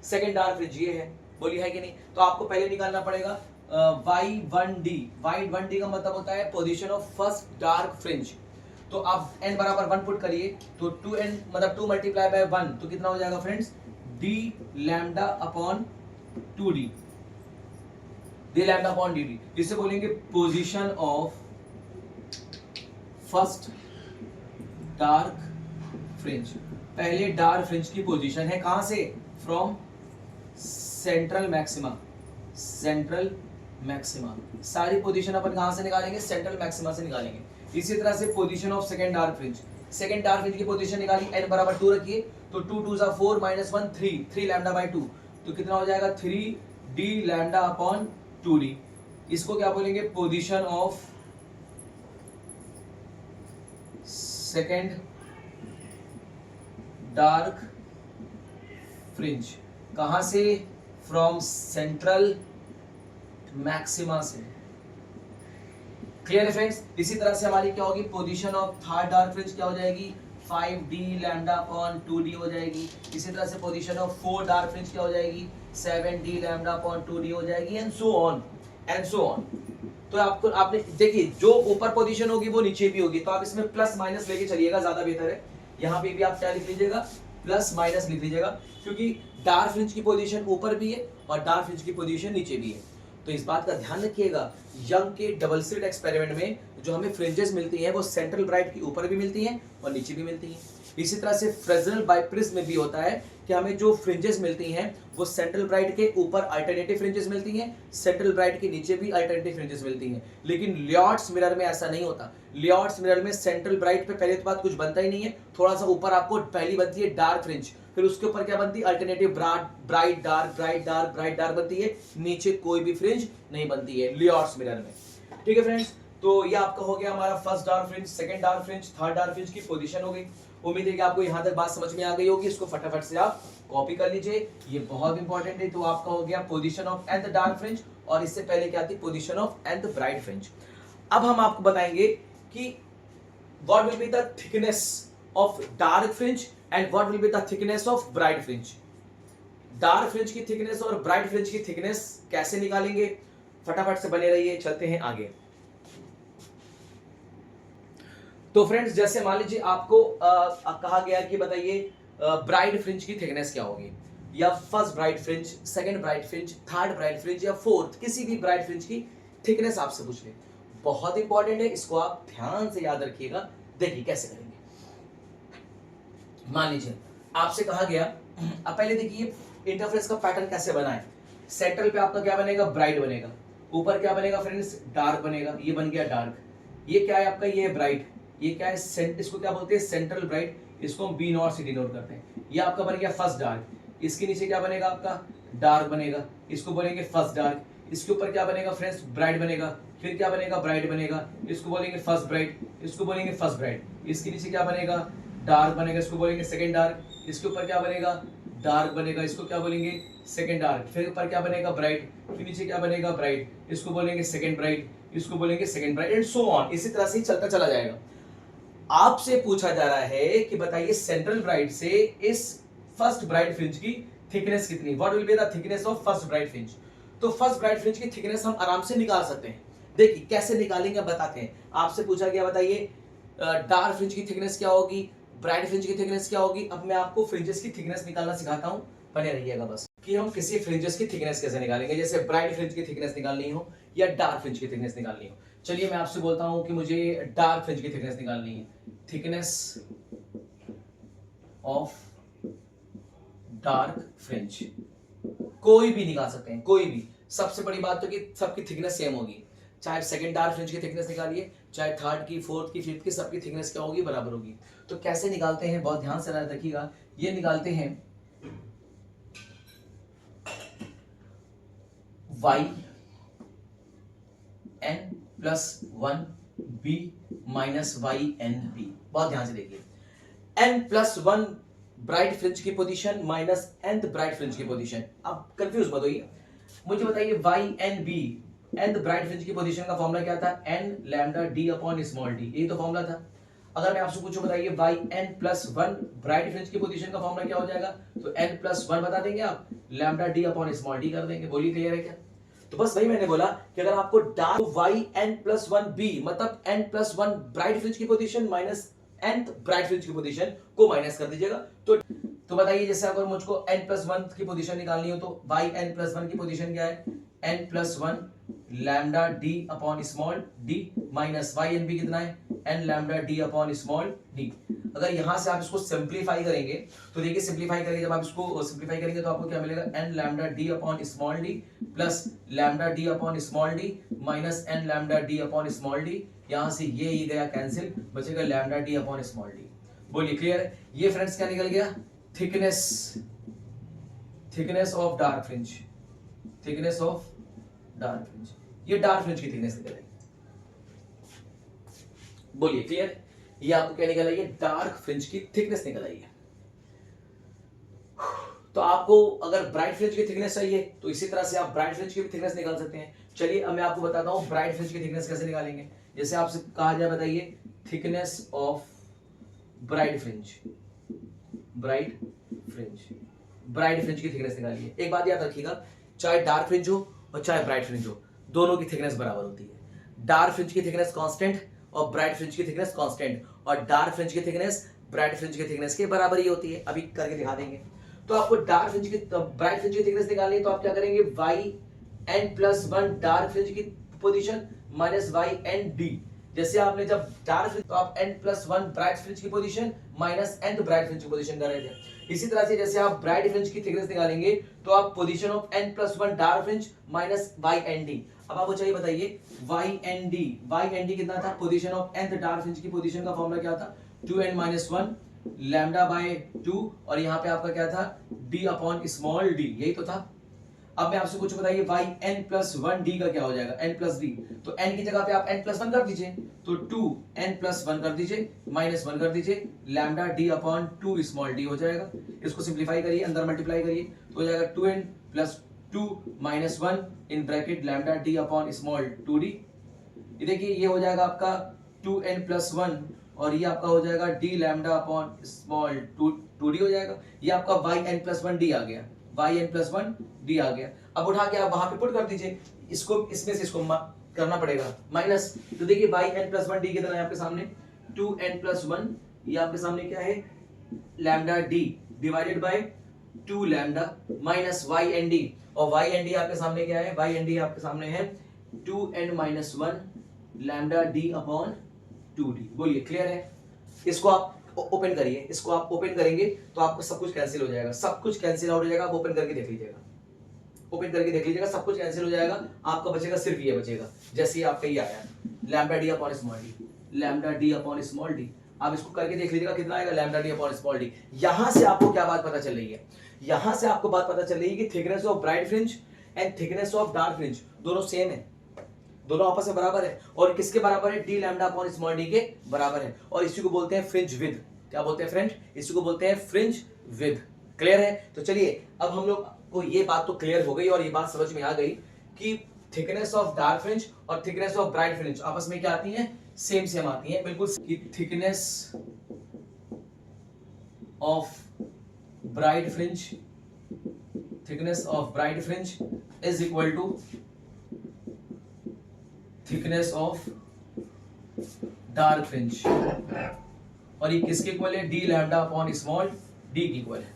सेकंड डार्क फ्रिंज ये है, बोली है कि नहीं? तो आपको पहले निकालना पड़ेगा y1d का मतलब होता है position of first dark fringe. तो आप n बराबर 1 पुट करिए तो 2n मतलब 2 मल्टीप्लाई बाय 1 तो कितना हो जाएगा friends? d lambda upon 2d, d lambda upon dt। इसे बोलेंगे position of first dark fringe. पहले डार्क फ्रिंज की पोजीशन है कहां से? From central maxima. सारी पोजीशन अपन कहां से निकालेंगे? सेंट्रल मैक्सिमा से निकालेंगे। इसी तरह से position of second dark fringe, second dark fringe की पोजीशन निकाली, n बराबर 2 रखिए तो 2 2 4 -1 3 लैम्डा बाई 2 तो कितना हो जाएगा? 3d lambda upon 2d। इसको क्या बोलेंगे? Position of second dark fringe. कहां से? फ्रॉम सेंट्रल मैक्सिमा से। क्लियर है फ्रेंड्स? इसी तरह से हमारी क्या होगी? Position of third dark fringe क्या हो जाएगी? 5d लैम्डा अपॉन 2d हो जाएगी। इसी तरह से position of fourth dark fringe क्या हो जाएगी? 7d लैम्डा अपॉन 2d हो जाएगी, एंड सो ऑन। तो आपने देखिए जो ऊपर पोजीशन होगी वो नीचे भी होगी, तो आप इसमें प्लस माइनस लेके चलिएगा, ज्यादा बेहतर है। यहाँ पे भी आप क्या लिख लीजिएगा? प्लस माइनस लिख लीजिएगा, क्योंकि डार्क फ्रिंज की पोजीशन ऊपर भी है और डार्क फ्रिंज की पोजीशन नीचे भी है। तो इस बात का ध्यान रखिएगा, यंग के डबल स्लिट एक्सपेरिमेंट में जो हमें फ्रिंजेस मिलती हैं वो सेंट्रल ब्राइट की ऊपर भी मिलती हैं और नीचे भी मिलती हैं। इसी तरह से फ्रेस्नेल बाइप्रिज्म में भी होता है कि हमें जो फ्रिंजेस मिलती हैं वो सेंट्रल ब्राइट के ऊपर अल्टरनेटिव फ्रिंजेस मिलती हैं, सेंट्रल ब्राइट के नीचे भी अल्टरनेटिव फ्रिंजेस मिलती हैं। लेकिन लियोट्स मिरर में ऐसा नहीं होता। लियोट्स मिरर में सेंट्रल ब्राइट पे पहले तो बात कुछ बनता ही नहीं है, थोड़ा सा ऊपर आपको पहली बनती है डार्क फ्रिंज, फिर उसके ऊपर क्या बनती है? अल्टरनेटिव ब्राइट डार्क बनती है, नीचे कोई भी फ्रिंज नहीं बनती है लियोट्स मिरर में। ठीक है फ्रेंड्स, तो ये आपका हो गया हमारा first dark fringe, second dark fringe, third dark fringe की पोजीशन हो गई। उम्मीद है कि आपको यहाँ तक बात समझ में आ गई होगी। इसको फटाफट से आप कॉपी कर लीजिए, ये बहुत इंपॉर्टेंट है। तो आपका हो गया position of nth dark fringe, और इससे पहले क्या थी? Position of nth bright fringe. अब हम आपको बताएंगे कि what will be the thickness of dark fringe and what will be the thickness of bright fringe. Dark fringe की थिकनेस और ब्राइट फ्रिंज की थिकनेस कैसे निकालेंगे? फटाफट से बने रहिए, चलते हैं आगे। तो फ्रेंड्स जैसे मान लीजिए आपको कहा गया कि बताइए ब्राइड फ्रिंज की थिकनेस क्या होगी, या first bride fringe, second bright fringe, third bride fringe या फोर्थ किसी भी ब्राइड फ्रिंज की थिकनेस आपसे पूछ ले। बहुत इंपॉर्टेंट है, इसको आप ध्यान से याद रखिएगा। देखिए कैसे करेंगे। मान लीजिए आपसे कहा गया, अब पहले देखिए इंटरफेरेंस का पैटर्न कैसे बना है। सेंट्रल पे आपका क्या बनेगा, ब्राइट बनेगा। ऊपर क्या बनेगा फ्रेंड्स, डार्क बनेगा। ये बन गया डार्क। ये क्या है आपका, ये ब्राइट। ये क्या है, इसको क्या बोलते हैं, सेंट्रल ब्राइट। इसको हम बी नॉट से डिनोट करते हैं। ये आपका बन गया फर्स्ट डार्क। इसके नीचे क्या बनेगा आपका, डार्क बनेगा। इसको बोलेंगे फर्स्ट डार्क। इसके ऊपर क्या बनेगा फ्रेंड्स, ब्राइट बनेगा। फिर क्या बनेगा, ब्राइट बनेगा। इसको बोलेंगे फर्स्ट ब्राइट। इसको बोलेंगे फर्स्ट ब्राइट। इसके नीचे क्या बनेगा, डार्क बनेगा। इसको बोलेंगे सेकंड डार्क। इसके ऊपर क्या बनेगा, डार्क बनेगा। इसको क्या बोलेंगे, सेकंड डार्क। फिर ऊपर क्या बनेगा, ब्राइट। फिर नीचे क्या बनेगा, ब्राइट। इसको बोलेंगे सेकंड ब्राइट। इसको बोलेंगे second bright and so on. इसी तरह से चलता चला जाएगा। आपसे पूछा जा रहा है कि बताइए सेंट्रल ब्राइट से इस फर्स्ट ब्राइट फ्रिंज की थिकनेस कितनी, what will be the thickness of first bright fringe. तो फर्स्ट ब्राइट फ्रिंज की थिकनेस हम आराम से निकाल सकते हैं। देखिए कैसे निकालेंगे बताते हैं। आपसे पूछा गया बताइए डार्क फ्रिंज की थिकनेस क्या होगी, ब्राइट फ्रिंज की थिकनेस क्या होगी। अब मैं आपको फ्रिंजेस की थिकनेस निकालना सिखाता हूं, बने रहिएगा बस, कि हम किसी फ्रिंजेस की थिकनेस कैसे निकालेंगे। जैसे ब्राइट फ्रिंज की थिकनेस निकालनी हो या डार्क फ्रिंज की थिकनेस निकालनी हो। चलिए मैं आपसे बोलता हूं कि मुझे डार्क फ्रिंज की थिकनेस निकालनी है। थिकनेस ऑफ डार्क फ्रिंज कोई भी निकाल सकते हैं, कोई भी। सबसे बड़ी बात तो कि सबकी थिकनेस सेम होगी। चाहे सेकंड डार्क फ्रिंज की थिकनेस निकालिए, चाहे थर्ड की, फोर्थ की, फिफ्थ की, सबकी थिकनेस क्या होगी, बराबर होगी। तो कैसे निकालते हैं, बहुत ध्यान से रखिएगा। ये निकालते हैं y n plus 1 b minus y n b। बहुत ध्यान से देखिए, n प्लस 1 ब्राइट फ्रिंज की position minus nth bright fringe की पोजीशन। अब कंफ्यूज मत होइए, मुझे बताइए y n b nth bright fringe की पोजीशन का फॉर्मूला क्या था, n लैम्डा d अपॉन स्मॉल d। यही तो फॉर्मूला था। अगर मैं आपसे पूछूं बताइए y n plus 1 bright fringe की पोजीशन का फॉर्मूला क्या हो जाएगा, तो n प्लस 1 बता देंगे आप, लैम्डा d अपॉन स्मॉल d कर देंगे। बोलिए क्लियर है क्या। तो बस वही मैंने बोला कि अगर आपको dark y n plus 1 b मतलब n प्लस 1 ब्राइट फ्रिंज की position minus nth bright fringe की पोजीशन को माइनस कर दीजिएगा। तो बताइए जैसे अगर मुझको n प्लस 1 की पोजीशन निकालनी हो तो y n प्लस 1 की पोजीशन क्या है, n प्लस 1 लैम्डा d अपॉन small d minus y n b कितना है, n लैम्डा d अपॉन स्मॉल d। अगर यहां से आप इसको सिंप्लीफाई करेंगे तो देखिए सिंप्लीफाई करेंगे, जब आप इसको सिंप्लीफाई करेंगे तो आपको क्या मिलेगा, n लैम्डा d अपॉन small d plus lambda d अपॉन small d minus n lambda d अपॉन स्मॉल d। यहां से ये गया कैंसिल, बचेगा लैम्डा d अपॉन स्मॉल d। बोलिए क्लियर है। ये फ्रेंड्स क्या निकल गया, thickness of dark fringe, thickness of dark fringe. ये डार्क फ्रिंज की थिकनेस निकल आई। बोलिए क्लियर। ये आपको क्या निकल आई है, डार्क फ्रिंज की थिकनेस निकल आई है। तो आपको अगर ब्राइट फ्रिंज की थिकनेस चाहिए तो इसी तरह से आप ब्राइट फ्रिंज की भी थिकनेस निकाल सकते हैं। चलिए अब मैं आपको बताता हूं ब्राइट फ्रिंज की थिकनेस कैसे निकालेंगे। जैसे आपसे कहा जाए बताइए thickness of bright fringe, bright fringe, bright fringe की थिकनेस निकालिए। एक बात याद रखिएगा, चाहे डार्क फ्रिंज हो और चाहे ब्राइट फ्रिंज हो, दोनों की थिकनेस बराबर होती है। डार्क फ्रिंज की थिकनेस कांस्टेंट और ब्राइट फ्रिंज की थिकनेस कांस्टेंट, और डार्क फ्रिंज की थिकनेस ब्राइट फ्रिंज की थिकनेस के बराबर ही होती है। अभी करके दिखा देंगे। तो आपको डार्क फ्रिंज की ब्राइट फ्रिंज की थिकनेस निकालनी है तो आप क्या करेंगे, y n plus 1 dark fringe की position minus y n d। जैसे आपने जब डार्क फ्रिंज तो आप n प्लस 1 ब्राइट फ्रिंज की position minus nth bright fringe की पोजीशन कर रहे थे। इसी तरह से जैसे आप ब्राइट फ्रिंज की थिकनेस निकालेंगे तो आप position of n plus 1 dark fringe minus y n d। अब आपको चाहिए बताइए y n d कितना था, position of nth dark fringe की पोजीशन का फॉर्मूला क्या था, 2n माइनस 1 लैम्डा बाय 2, और यहाँ पे आपका क्या था, d अपॉन स्मॉल d, यही तो था। अब मैं आपसे कुछ बताइए y n प्लस 1 d का क्या हो जाएगा, n प्लस d। तो n की जगह पे आप n प्लस 1 कर दीजिए, तो 2n प्लस 1 कर दीजिए, माइनस 1 कर दीजिए, lambda d upon 2 small d हो जाएगा। इसको सिंप्लीफाई करिए, अंदर मल्टीप्लाई करिए तो हो जाएगा 2n plus 2 minus 1 in bracket lambda d अपॉन स्मॉल 2d। ये देखिए ये हो जाएगा आपका 2n प्लस 1 और ये आपका हो जाएगा d lambda upon small 2d हो जाएगा। ये आपका yn प्लस 1 d आ गया, yn प्लस 1 d आ गया। अब उठा के आप वहां पे पुट कर दीजिए, इसको इसमें से इसको करना पड़ेगा माइनस। तो देखिए yn प्लस 1 d कितना है आपके सामने, 2n+1, ये आपके सामने क्या है, lambda d divided by 2 lambda minus y n d, और वाई एन डी आपके सामने क्या है, वाई एन डी आपके सामने है 2n-1 lambda D upon 2d। बोलिए क्लियर है? इसको आप ओपन करिए, इसको आप ओपन करेंगे तो आपको सब कुछ कैंसिल हो जाएगा, सब कुछ कैंसिल आउट हो जाएगा। आप ओपन करके देख लीजिएगा, ओपन करके देख लीजिएगा, सब कुछ कैंसिल हो जाएगा, आपका बचेगा सिर्फ ये बचेगा। जैसे ही आपका ये आया lambda D upon small D, lambda D upon small D, आप इसको करके देख लीजिएगा कितना आएगा, lambda D upon small D. यहां से आपको क्या बात पता चल रही है, यहां से आपको बात पता चल रही है कि thickness of bright fringe and thickness of dark fringe दोनों सेम है, दोनों आपस में बराबर है। और किसके बराबर है, d lambda upon small d के बराबर है। और इसी को बोलते हैं फ्रिंज विड्थ। क्या बोलते हैं फ्रेंड, इसी को बोलते हैं फ्रिंज विड्थ। क्लियर है? तो चलिए अब हम लोग को ये बात तो क्लियर हो गई और ये बात समझ में आ गई कि थिकनेस ऑफ डार्क फ्रिंज और थिकनेस ऑफ ब्राइट फ्रिंज आपस में क्या आती हैं, सेम सेम आती हैं बिल्कुल। कि thickness of bright fringe, thickness of bright fringe is equal to thickness of dark fringe, और ये किसके इक्वल है, d lambda upon small d के इक्वल है,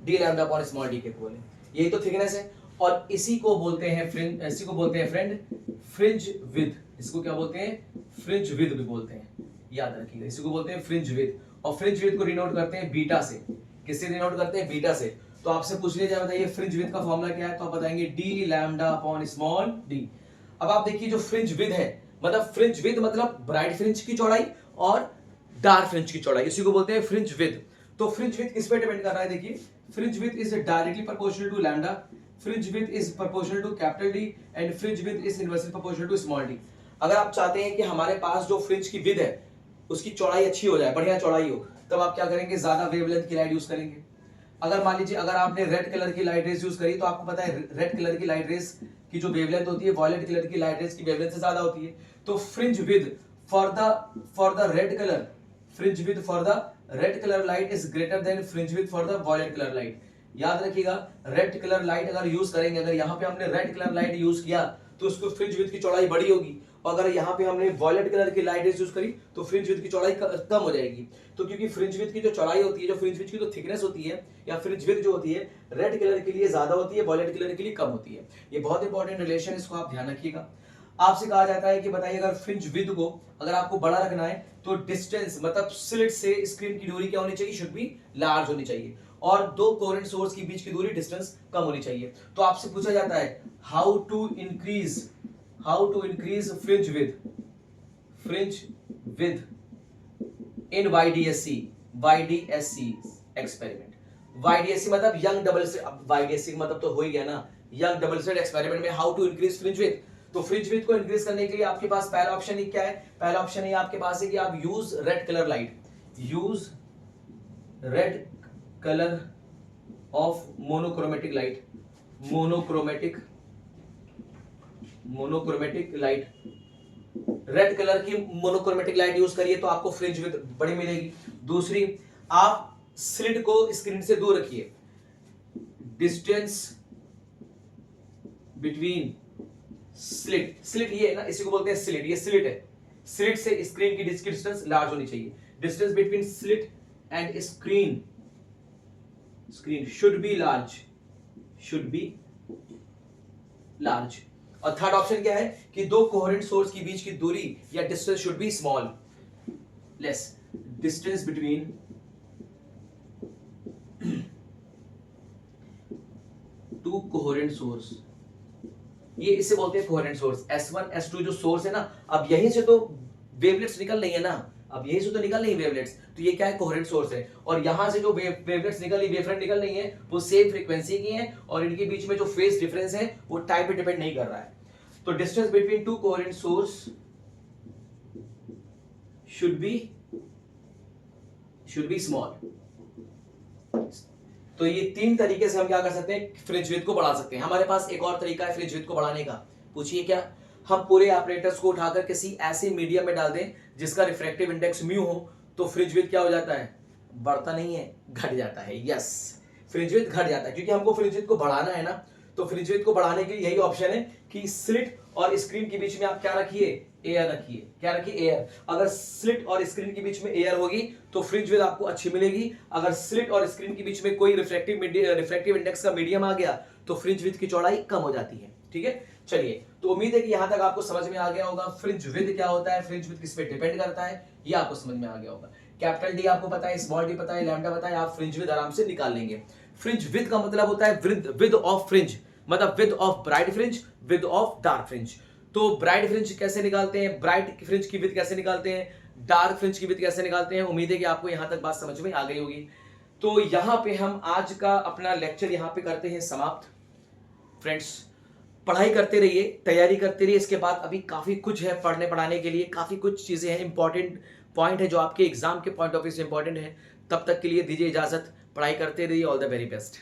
d lambda upon small d के इक्वल है। यही तो थिकनेस है और इसी को बोलते हैं फ्रिंज, इसी को बोलते हैं फ्रेंड फ्रिंज विड्थ। इसको क्या बोलते हैं, फ्रिंज विड्थ भी बोलते हैं, याद रखिएगा, इसी को बोलते हैं फ्रिंज विड्थ। और फ्रिंज विड्थ को डिनोट करते हैं बीटा से। किससे डिनोट करते हैं, बीटा से। तो आपसे पूछ लिया जाए बताइए फ्रिंज विड्थ का फॉर्मूला क्या है, तो आप बताएंगे D lambda upon small D. अब आप देखिए जो फ्रिंज विड्थ है, मतलब फ्रिंज विड्थ मतलब ब्राइट फ्रिंज की चौड़ाई और डार्क फ्रिंज की चौड़ाई, इसी को बोलते हैं फ्रिंज विड्थ। तो फ्रिंज विड्थ किस पे डिपेंड कर रहा है, देखिए fringe width is directly proportional to lambda, fringe width is proportional to capital d and fringe width is inversely proportional to small d. अगर आप चाहते हैं कि हमारे पास जो फ्रिंज की विड्थ है उसकी चौड़ाई अच्छी हो जाए, बढ़िया चौड़ाई हो, तब आप क्या करेंगे, ज्यादा वेवलेंथ की लाइट यूज करेंगे। अगर मान लीजिए अगर आपने रेड कलर की लाइट रेज यूज करी तो आपको पता है रेड कलर की लाइट रेज की जो वेवलेंथ होती है वॉयलेट कलर की लाइट रेज की वेवलेंथ से ज्यादा होती है। तो fringe width for the red colour, fringe width for the red colour light is greater than fringe width for the violet colour light. याद रखिएगा, रेड कलर लाइट अगर यूज करेंगे, अगर यहाँ पे हमने रेड कलर लाइट यूज किया तो उसको फ्रिंज विड्थ की चौड़ाई बड़ी होगी, और अगर यहाँ पे हमने वॉयलेट कलर की लाइट यूज करी तो फ्रिंज विड्थ की चौड़ाई कम हो जाएगी। तो क्योंकि फ्रिंज विड्थ की जो चौड़ाई होती है, जो फ्रिंज विड्थ की जो थिकनेस होती है या फ्रिंज विड्थ जो होती है, रेड कलर के लिए ज्यादा होती है, वॉयलेट कलर के लिए कम होती है। ये बहुत इंपॉर्टेंट रिलेशन, इसको आप ध्यान रखिएगा। आपसे कहा जाता है कि बताइए अगर फ्रिंज विड्थ को अगर आपको बड़ा रखना है तो डिस्टेंस मतलब स्लिट से स्क्रीन की दूरी क्या होनी चाहिए, शुड बी लार्ज होनी चाहिए, और दो कोहेरेंट सोर्स के बीच की दूरी डिस्टेंस कम होनी चाहिए। तो आपसे पूछा जाता है how to increase fringe width in YDSC experiment. YDSC मतलब यंग डबल स्लिट, YDSC मतलब तो हो ही गया ना, यंग डबल स्लिट एक्सपेरिमेंट में how to increase fringe width. तो फ्रिंज विड्थ को इंक्रीज करने के लिए आपके पास पहला ऑप्शन ही क्या है, पहला ऑप्शन ही आपके पास है कि आप use red colour light, use red colour of monochromatic light, monochromatic light, red colour की मोनोक्रोमेटिक लाइट यूज करिए तो आपको फ्रिंज विड्थ बड़ी मिलेगी। दूसरी, आप स्लिट को स्क्रीन से दूर रखिए, डिस्टेंस बिटवीन स्लिट ये है ना, इसी को बोलते हैं स्लिट, ये स्लिट है, स्लिट से स्क्रीन की डिस्टेंस लार्ज होनी चाहिए। Distance between slit and screen should be large. और थर्ड ऑप्शन क्या है कि दो कोहेरेंट सोर्स के बीच की दूरी या distance should be small less, distance between two coherent source, ये इसे बोलते हैं कोहेरेंट सोर्स। S1 S2 जो सोर्स है ना, अब यहीं से तो वेवलेट्स निकल रही है ना, अब यहीं से तो निकल रही है वेवलेट्स, तो ये क्या है, कोहेरेंट सोर्स है। और यहां से जो वेवलेट्स निकल रही, वेवफ्रंट निकल रही है, वो सेम फ्रीक्वेंसी की है और इनके बीच में जो फेज डिफरेंस है वो टाइम पे डिपेंड नहीं कर रहा है। तो distance between two coherent source should be small. तो ये तीन तरीके से हम क्या कर सकते हैं, फ्रिंज विड्थ को बढ़ा सकते हैं। हमारे पास एक और तरीका है फ्रिंज विड्थ को बढ़ाने का, पूछिए क्या। हम पूरे ऑपरेटर्स को उठाकर किसी ऐसे मीडियम में डाल दें जिसका रिफ्रैक्टिव इंडेक्स म्यू हो, तो फ्रिंज विड्थ क्या हो जाता है, बढ़ता नहीं है, घट जाता है। यस, फ्रिंज विड्थ घट जाता है, क्योंकि हमको फ्रिंज विड्थ को बढ़ाना है ना, तो फ्रिंज विड्थ को बढ़ाने के लिए यही ऑप्शन है कि स्लिट और स्क्रीन के बीच में आप क्या रखिए, एयर रखिए। क्या रखिए, एयर। अगर स्लिट और स्क्रीन के बीच में एयर होगी तो फ्रिंज विड्थ आपको अच्छी मिलेगी। अगर स्लिट और स्क्रीन के बीच में कोई रिफ्रैक्टिव इंडेक्स का मीडियम आ गया तो फ्रिंज विड्थ की चौड़ाई कम हो जाती है। ठीक है, चलिए, तो उम्मीद है कि यहां तक आपको समझ में आ गया होगा फ्रिंज विड्थ क्या होता है, फ्रिंज विड्थ किस पे डिपेंड करता है, ये आपको समझ में आ गया होगा। कैपिटल डी आपको पता है, स्मॉल डी पता है, लैम्डा पता है, आप फ्रिंज विड्थ आराम से निकाल लेंगे। फ्रिंज विड्थ का मतलब होता है विड्थ ऑफ फ्रिंज, मतलब width of bright fringe, width of dark fringe. तो ब्राइट फ्रिंज कैसे निकालते हैं, ब्राइट फ्रिंज की विड्थ कैसे निकालते हैं, डार्क फ्रिंज की विड्थ कैसे निकालते हैं। उम्मीद है कि आपको यहां तक बात समझ में आ गई होगी। तो यहां पे हम आज का अपना लेक्चर यहां पे करते हैं समाप्त। फ्रेंड्स, पढ़ाई करते रहिए, तैयारी करते रहिए। इसके बाद अभी काफी कुछ है पढ़ने पढ़ाने के लिए, काफी कुछ चीजें हैं, इंपॉर्टेंट पॉइंट है जो आपके एग्जाम के पॉइंट ऑफ व्यू से इंपॉर्टेंट है। तब तक के लिए दीजिए इजाजत, पढ़ाई करते रहिए। All the very best.